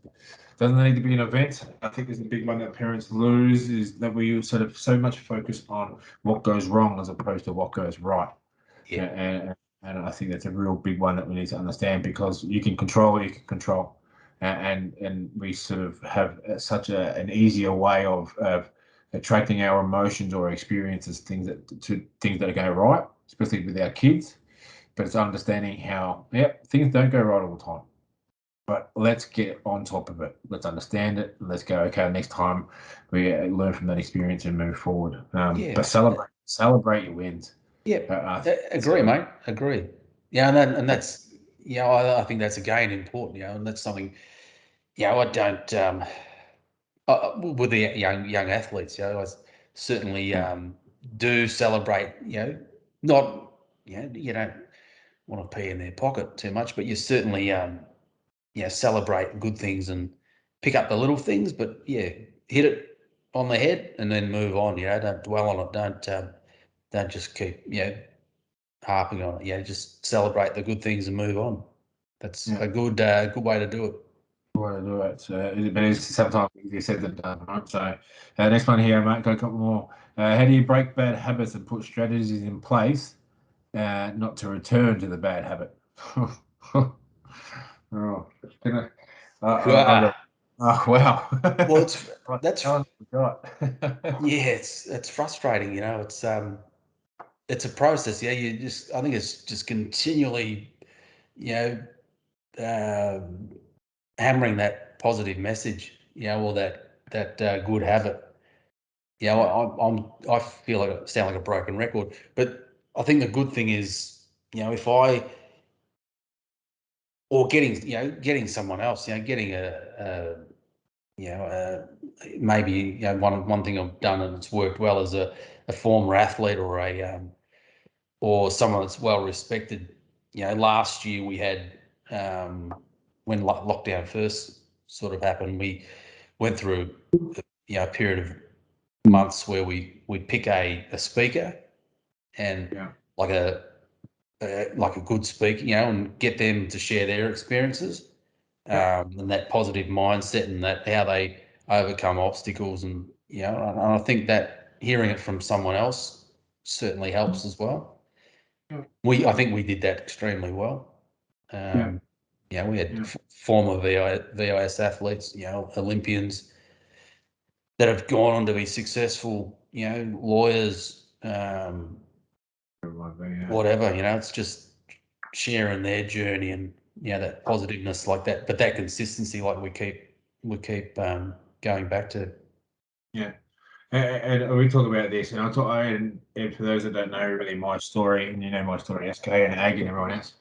Doesn't need to be an event. I think there's a big one that parents lose, is that we sort of so much focus on what goes wrong as opposed to what goes right. And I think that's a real big one that we need to understand, because you can control what you can control, and we sort of have such an easier way of attracting our emotions or experiences, things that go right, especially with our kids. But it's understanding how things don't go right all the time. But let's get on top of it. Let's understand it. Let's go, okay, next time we learn from that experience and move forward. But celebrate your wins.
Agree, mate. Agree. And that's I think that's again important. And that's something. I don't. With the young athletes, I certainly do celebrate. Not you don't want to pee in their pocket too much, but you certainly celebrate good things and pick up the little things, but hit it on the head and then move on. Don't dwell on it. Don't just keep harping on it. Just celebrate the good things and move on. That's a good way to do it.
Way to do it. But it's sometimes easier said than done, right? So next one here, mate. Got a couple more. How do you break bad habits and put strategies in place not to return to the bad habit? Oh, wow.
Well, that's
yeah,
it's frustrating, you know. It's a process. Yeah, I think it's just continually, you know, hammering that positive message, you know, or that good habit. You know, I feel like I sound like a broken record, but I think the good thing is, you know, getting someone else, you know, getting maybe, you know, one thing I've done and it's worked well is a former athlete or someone that's well respected. You know, last year we had when lockdown first sort of happened, we went through a period of months where we'd pick a speaker and like a good speaker, you know, and get them to share their experiences and that positive mindset and that how they overcome obstacles, and you know, and I think that hearing it from someone else certainly helps as well. I think we did that extremely well. You know, we had former VIS athletes, you know, Olympians that have gone on to be successful, you know, lawyers, whatever, you know, it's just sharing their journey and, you know, that positiveness like that, but that consistency, like we keep going back to.
Yeah. And we talk about this, and and for those that don't know really my story, and you know my story, SK and Ag and everyone else,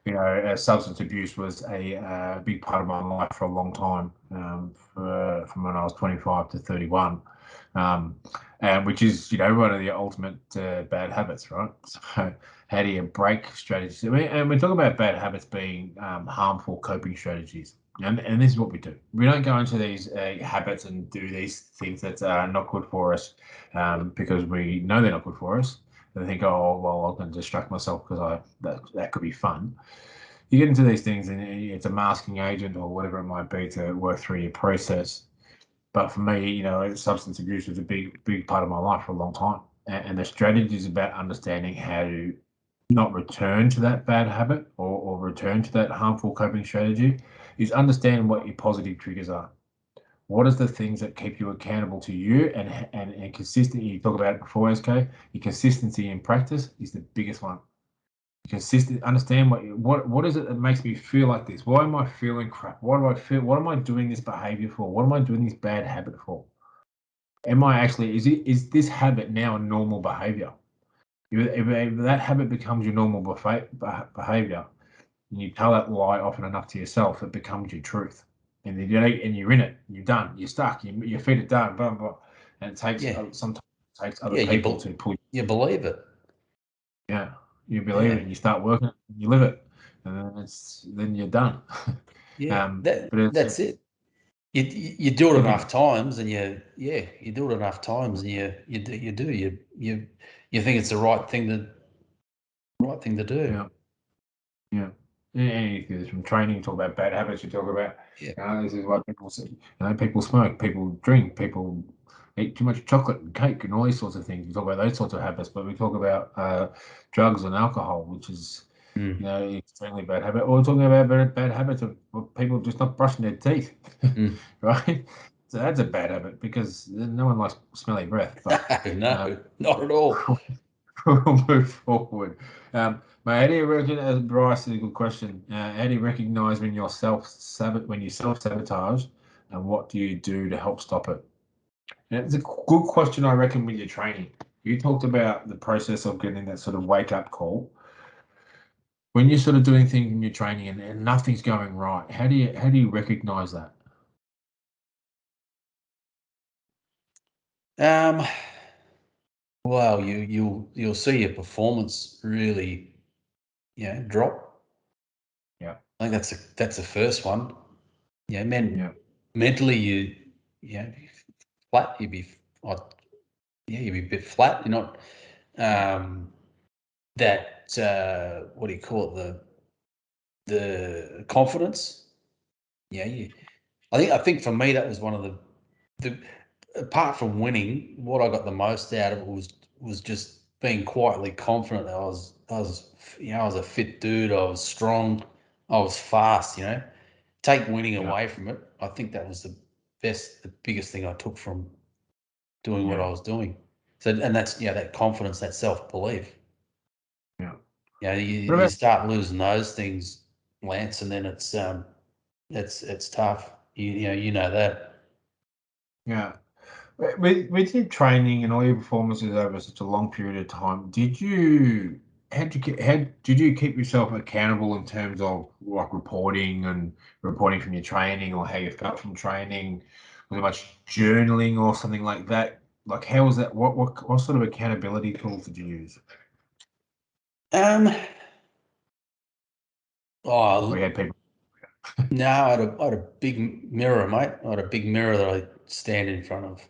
you know, substance abuse was a big part of my life for a long time, from when I was 25 to 31, and which is, you know, one of the ultimate bad habits, right? So how do you break strategies? And we talk about bad habits being harmful coping strategies. And this is what we do. We don't go into these habits and do these things that are not good for us because we know they're not good for us. And think, oh, well, I can distract myself because that could be fun. You get into these things and it's a masking agent or whatever it might be to work through your process. But for me, you know, substance abuse was a big part of my life for a long time. And the strategy is about understanding how to not return to that bad habit or return to that harmful coping strategy, is understanding what your positive triggers are. What is the things that keep you accountable to you and consistent? You talk about it before, SK. Your consistency in practice is the biggest one. Consistent, understand what is it that makes me feel like this? Why am I feeling crap? Why do I feel? What am I doing this behavior for? What am I doing this bad habit for? Am I actually, is this habit now a normal behavior? If that habit becomes your normal behavior, and you tell that lie often enough to yourself, it becomes your truth. And then you're in it, you're done, you're stuck, your feet are done, blah, blah. And it takes sometimes it takes other people to pull
you believe it.
Yeah, you believe it, and you start working it, and you live it, and then you're done.
That's it. You do it enough times, and you do it enough times, and you think it's the right thing to do.
Yeah. And from training, you talk about bad habits. You talk about this is what people say. You know, people smoke, people drink, people eat too much chocolate and cake and all these sorts of things. We talk about those sorts of habits, but we talk about drugs and alcohol, which is you know, extremely bad habit. Or we're talking about bad habits of people just not brushing their teeth, right? So that's a bad habit because no one likes smelly breath. But,
no, not at all.
We'll move forward. Mate, how do you recognize, Bryce, is a good question. How do you recognize when you self-sabotage, and what do you do to help stop it? And it's a good question, I reckon, when you're training. You talked about the process of getting that sort of wake-up call. When you're sort of doing things in your training and nothing's going right, how do you recognize that?
Well, you'll see your performance really, drop.
Yeah,
I think that's the first one. Yeah, mentally you'd be flat. You'd be a bit flat. You're not that what do you call it, the confidence. Yeah, I think for me that was one of the apart from winning, what I got the most out of it was just being quietly confident that I was I was a fit dude. I was strong. I was fast. Take winning away from it. I think that was the biggest thing I took from doing what I was doing. So, and that's that confidence, that self-belief. You start losing those things, Lance, and then it's tough. You know that.
Yeah. With your training and all your performances over such a long period of time, did you keep yourself accountable in terms of like reporting from your training or how you felt from training? Was there much journaling or something like that? Like, how was that? What sort of accountability tools did you use? We had people.
No, I had a big mirror, mate. I had a big mirror that I stand in front of.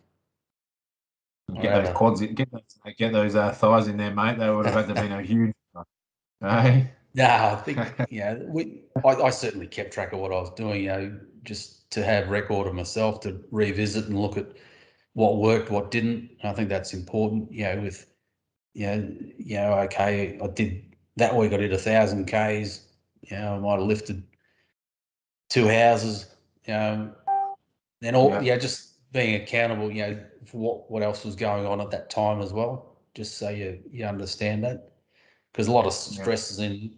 Get those quads, get those thighs in there, mate. They would have had to been a huge. Hey.
No, I think I certainly kept track of what I was doing. Just to have record of myself, to revisit and look at what worked, what didn't. I think that's important. Okay, I did that week. I did 1,000 Ks. I might have lifted 2 houses. And all. Just being accountable. For what else was going on at that time as well. Just so you understand that, because a lot of stresses in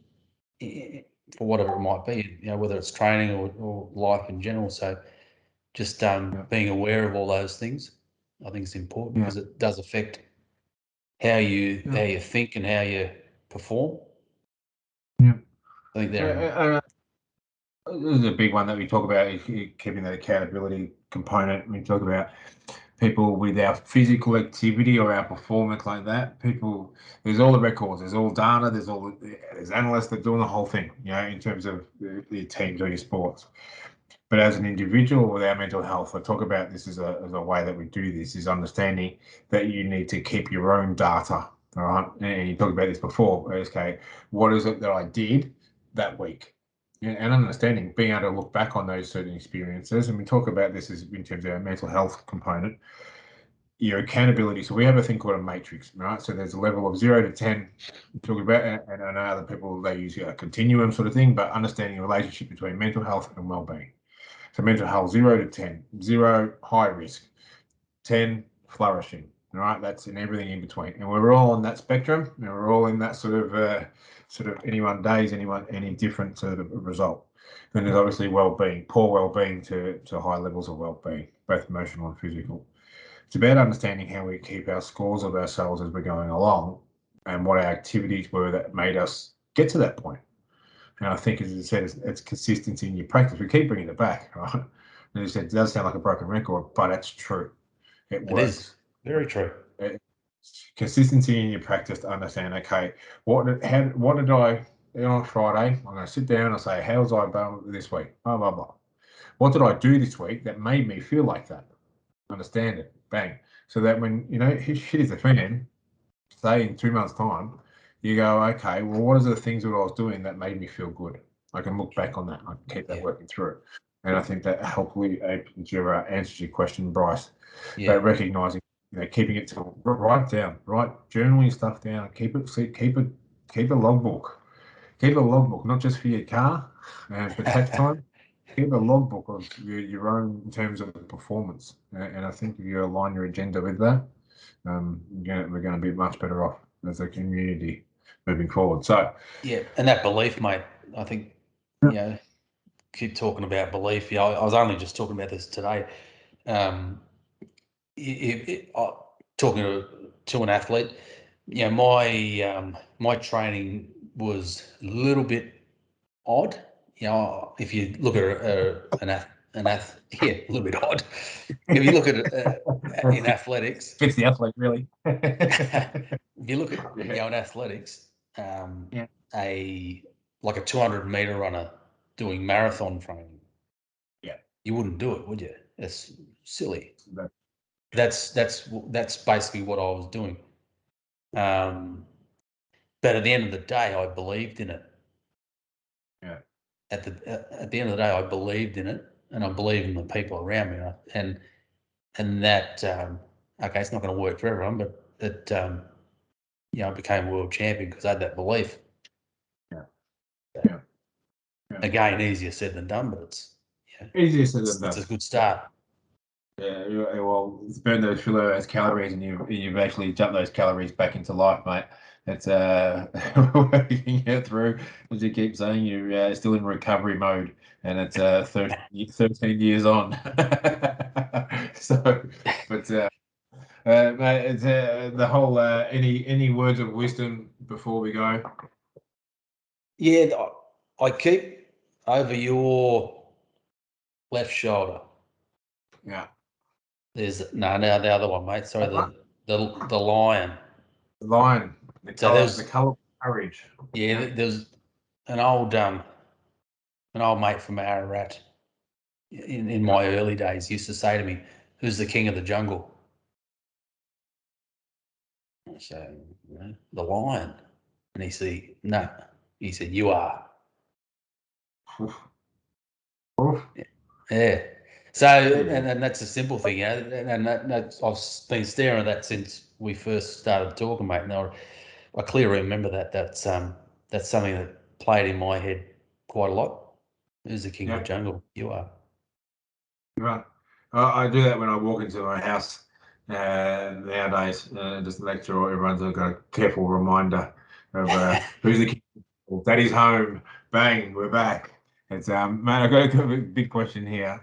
for whatever it might be. Whether it's training or life in general. So just being aware of all those things, I think is important, because it does affect how you think and how you perform.
Yeah,
I think
this is a big one that we talk about, is keeping that accountability component. We talk about people with our physical activity or our performance like that. There's all the records, there's all data, there's analysts that are doing the whole thing, in terms of your teams or your sports. But as an individual with our mental health, I talk about this as a way that we do this, is understanding that you need to keep your own data. All right. And you talked about this before. Okay, what is it that I did that week? And understanding, being able to look back on those certain experiences. And we talk about this as in terms of our mental health component, your accountability. So we have a thing called a matrix, right? So there's a level of 0 to 10 talking about, and I know other people, they use a continuum sort of thing, but understanding the relationship between mental health and well-being. So mental health, 0 to 10, 0 high risk, 10 flourishing. All right, that's in everything in between, and we're all on that spectrum. And we're all in that sort of any different sort of result. Then there's obviously well-being, poor well-being to high levels of well-being, both emotional and physical. It's about understanding how we keep our scores of ourselves as we're going along, and what our activities were that made us get to that point. And I think, as I said, it's consistency in your practice. We keep bringing it back, right? And as I said, it does sound like a broken record, but it's true. It works.
It is very true.
Consistency in your practice to understand, okay, what did I on Friday? I'm going to sit down and say, how was I done this week? Blah, blah, blah. What did I do this week that made me feel like that? Understand it. Bang. So that when, shit is a fan, say in 2 months' time, you go, okay, well, what are the things that I was doing that made me feel good? I can look back on that. I can keep that working through. And I think that hopefully answers your question, Bryce. But recognizing, keeping it to write journaling stuff down. Keep a logbook. Keep a logbook, not just for your car and for tax time. Keep a logbook of your own in terms of performance. And I think if you align your agenda with that, we're going to be much better off as a community moving forward. So
and that belief, mate, I think keep talking about belief. I was only just talking about this today. Talking to an athlete, my training was a little bit odd. If you look at a little bit odd. If you look at it in athletics,
fits the athlete really.
If you look at in athletics, like a 200-meter runner doing marathon training, you wouldn't do it, would you? That's silly. That's basically what I was doing. But at the end of the day, I believed in it.
Yeah.
At the end of the day, I believed in it, and I believed in the people around me. And that okay, it's not going to work for everyone, but it I became world champion because I had that belief.
Yeah.
Again, easier said than done, but it's
easier said than done.
It's a good start.
Yeah, well, it's burn those filler as calories, and you've actually jumped those calories back into life, mate. It's working it through, as you keep saying. You're still in recovery mode, and it's 13 years on. So, but mate, it's the whole. Any words of wisdom before we go?
Yeah, I keep over your left shoulder.
Yeah.
There's now the other one, mate. Sorry, the lion.
The lion. The colour of courage.
Yeah, there's an old mate from Ararat in my early days used to say to me, "Who's the king of the jungle?" I said, "The lion." And he said, "No." He said, "You are." Yeah. So, and that's a simple thing, and that's I've been staring at that since we first started talking, mate. And I clearly remember that. That's something that played in my head quite a lot. Who's the king of the jungle? You are.
Right. I do that when I walk into my house nowadays. Just to make sure everyone's got a careful reminder of who's the king. Daddy's home. Bang, we're back. It's man, I've got a big question here.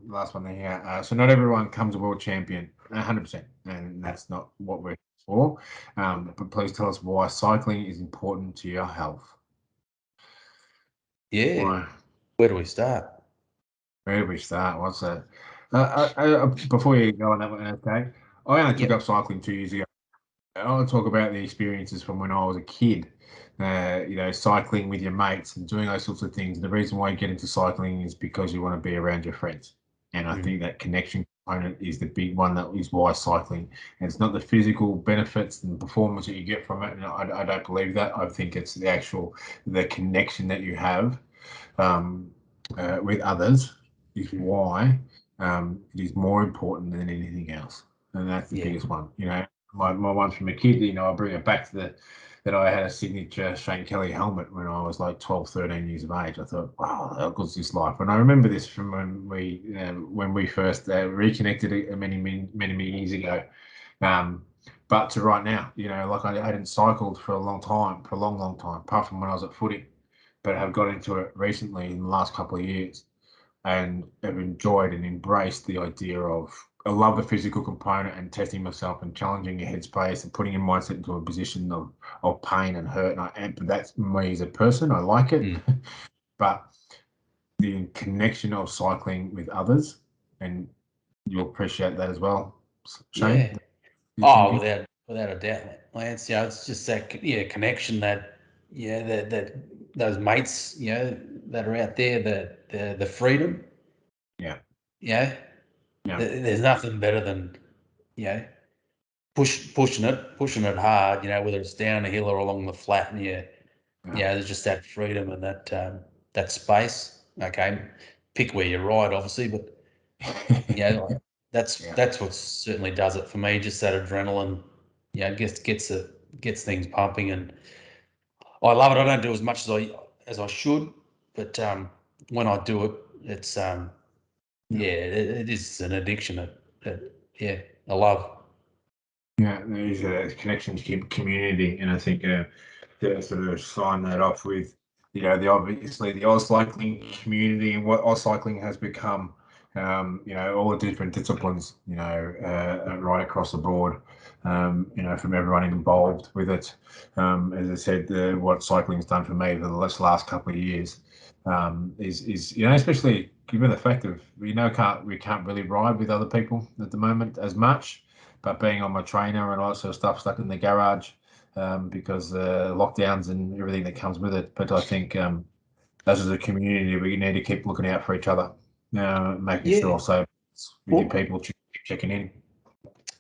Last one here. So not everyone comes a world champion, 100%, and that's not what we're for. But please tell us why cycling is important to your health.
Yeah. Why? Where do we start?
Where do we start? What's that? Before you go on that one, okay. I only took up cycling 2 years ago. I'll talk about the experiences from when I was a kid. Cycling with your mates and doing those sorts of things. The reason why you get into cycling is because you want to be around your friends. And I think that connection component is the big one. That is why cycling. And it's not the physical benefits and performance that you get from it. And I don't believe that. I think it's the connection that you have with others is why it is more important than anything else. And that's the biggest one. My one from a kid, I bring it back to that I had a signature Shane Kelly helmet when I was like 12, 13 years of age. I thought, wow, how good's this life? And I remember this from when we first reconnected many years ago. But to right now, like I hadn't cycled for a long time, apart from when I was at footy, but I have got into it recently in the last couple of years and have enjoyed and embraced the idea of, I love the physical component and testing myself and challenging your headspace and putting your mindset into a position of pain and hurt. And that's me as a person. I like it. But the connection of cycling with others, and you'll appreciate that as well, Shane.
Yeah. Oh, without a doubt, Lance. It's just that connection that those mates that are out there, the freedom. Yeah. There's nothing better than pushing it hard. Whether it's down a hill or along the flat, and there's just that freedom and that space. Okay, pick where you ride, obviously, but that's what certainly does it for me. Just that adrenaline, gets things pumping, and I love it. I don't do as much as I should, but when I do it, it's it is an addiction. I love.
Yeah, there's a connection to community, and I think to sort of sign that off with, obviously the AusCycling community and what AusCycling has become, all the different disciplines, right across the board, from everyone involved with it. As I said, what cycling's done for me for the last couple of years is especially given the fact of we can't really ride with other people at the moment as much. But being on my trainer and all that sort of stuff stuck in the garage because lockdowns and everything that comes with it. But I think as a community, we need to keep looking out for each other, making sure so with your people checking in.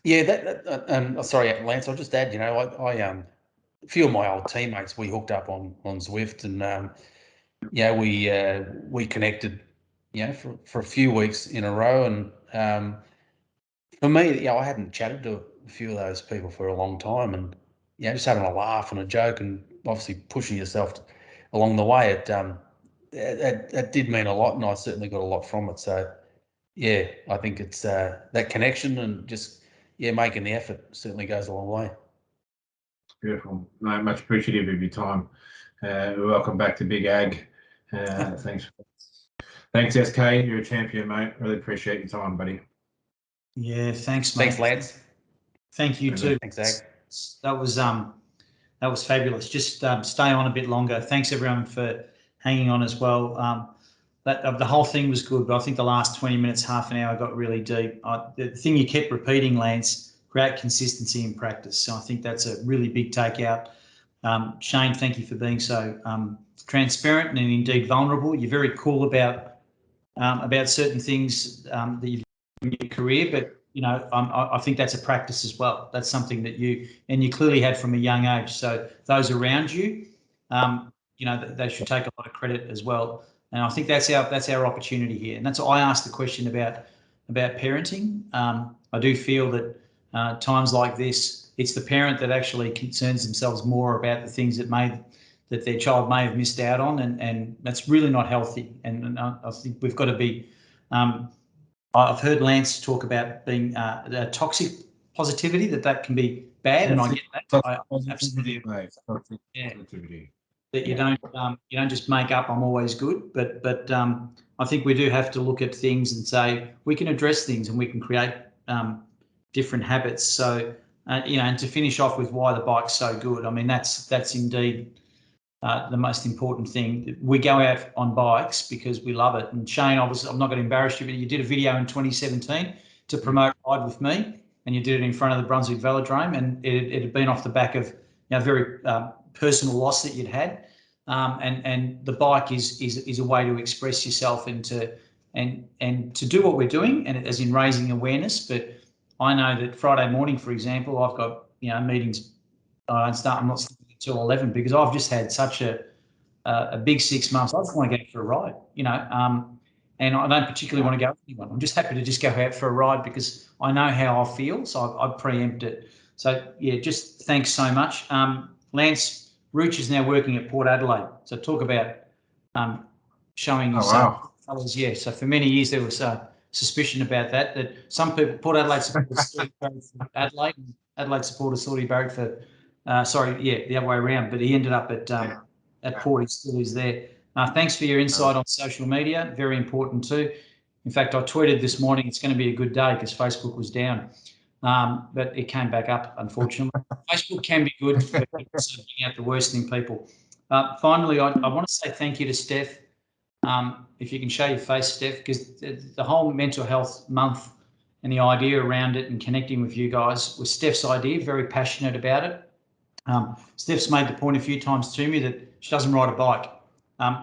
Yeah, sorry, Lance, I'll just add, I a few of my old teammates, we hooked up on Zwift and, we connected, for a few weeks in a row and For me, I hadn't chatted to a few of those people for a long time, and just having a laugh and a joke, and obviously pushing yourself along the way. It did mean a lot, and I certainly got a lot from it. So, yeah, I think it's that connection and just making the effort certainly goes a long way.
Beautiful, mate. Much appreciative of your time. Welcome back to Big Ag. Thanks, SK. You're a champion, mate. Really appreciate your time, buddy.
Yeah, thanks, mate.
Thanks, lads.
Thank you too.
Thanks, Ag.
That was fabulous. Just stay on a bit longer. Thanks everyone for hanging on as well. The whole thing was good, but I think the last 20 minutes, half an hour got really deep. The thing you kept repeating, Lance, great consistency in practice. So I think that's a really big takeout. Shane, thank you for being so transparent and indeed vulnerable. You're very cool about certain things that you've done in your career, but I think that's a practice as well. That's something that you clearly had from a young age. So those around you, they should take a lot of credit as well. And I think that's our opportunity here. And that's why I asked the question about parenting. I do feel that times like this, it's the parent that actually concerns themselves more about the things that their child may have missed out on, and that's really not healthy. And I think we've got to be. I've heard Lance talk about being toxic positivity, that can be bad, and I get that. I absolutely
positivity.
That you don't just make up I'm always good, but I think we do have to look at things and say we can address things and we can create different habits. So and to finish off with why the bike's so good, I mean that's indeed the most important thing. We go out on bikes because we love it. And Shane, I'm not going to embarrass you, but you did a video in 2017 to promote Ride With Me, and you did it in front of the Brunswick Velodrome, and it had been off the back of very personal loss that you'd had, and the bike is a way to express yourself and to do what we're doing, and as in raising awareness. But I know that Friday morning, for example, I've got meetings. I'm not starting until 11 because I've just had such a big 6 months. I just want to go for a ride, and I don't particularly want to go with anyone. I'm just happy to just go out for a ride because I know how I feel, so I preempt it. So yeah, just thanks so much. Lance Rooch is now working at Port Adelaide. So talk about showing yourself.
Oh, wow.
Yeah. So for many years there was suspicion about that some people, Port Adelaide supporters Steve Barrett for Adelaide, and Adelaide supporters thought he barracked for, the other way around, but he ended up at Port. He still is there. Thanks for your insight on social media. Very important too. In fact, I tweeted this morning, it's going to be a good day because Facebook was down. But it came back up, unfortunately. Facebook can be good for bringing out the worst in people. Finally, I want to say thank you to Steph. If you can show your face, Steph, because the whole mental health month and the idea around it and connecting with you guys was Steph's idea, very passionate about it. Steph's made the point a few times to me that she doesn't ride a bike.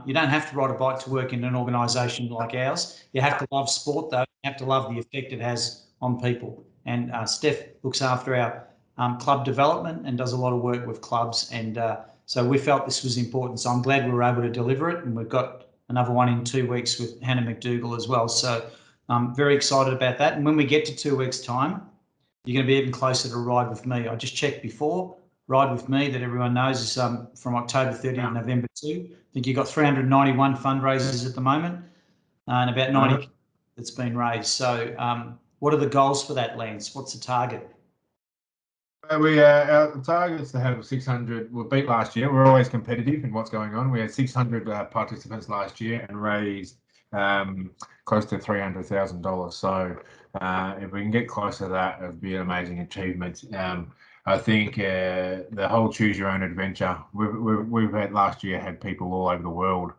You don't have to ride a bike to work in an organisation like ours. You have to love sport, though. You have to love the effect it has on people. And Steph looks after our club development and does a lot of work with clubs. And so we felt this was important. So I'm glad we were able to deliver it. And we've got another one in 2 weeks with Hannah McDougall as well. So I'm very excited about that. And when we get to 2 weeks' time, you're going to be even closer to Ride With Me. I just checked before. Ride With Me, that everyone knows, is from October 30 to November 2. I think you've got 391 fundraisers at the moment and about 90 that's been raised. So what are the goals for that, Lance? What's the target?
Our target is to have 600. We beat last year. We're always competitive in what's going on. We had 600 participants last year and raised close to $300,000. So if we can get close to that, it would be an amazing achievement. I think the whole choose your own adventure. We've had last year had people all over the world.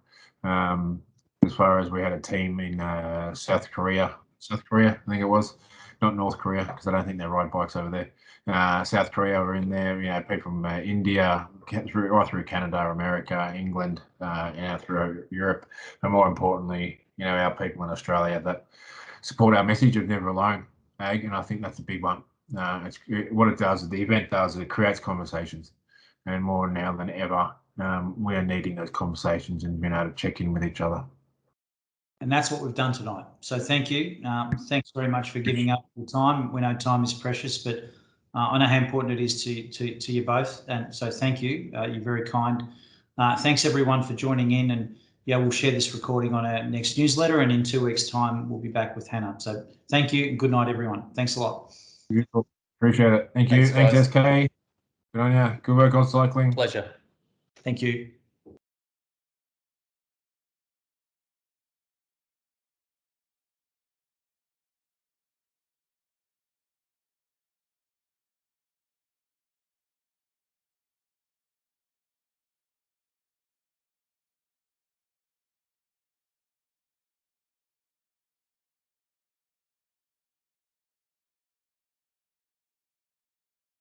As far as we had a team in South Korea, I think it was, not North Korea, because I don't think they ride bikes over there. South Korea were in there. People from India, through Canada, America, England, through Europe, and more importantly, our people in Australia that support our message of never alone. And I think that's a big one. What it does, the event does, it creates conversations, and more now than ever, we are needing those conversations and being able to check in with each other.
And that's what we've done tonight. So thank you. Thanks very much for giving up your time. We know time is precious, but I know how important it is to you both. And so thank you. You're very kind. Thanks everyone for joining in, and yeah, we'll share this recording on our next newsletter, and in 2 weeks' time, we'll be back with Hannah. So thank you and good night, everyone. Thanks a lot.
Beautiful. Appreciate it. Thank you. Thanks, SK. Good on you. Good work on cycling.
Pleasure.
Thank you.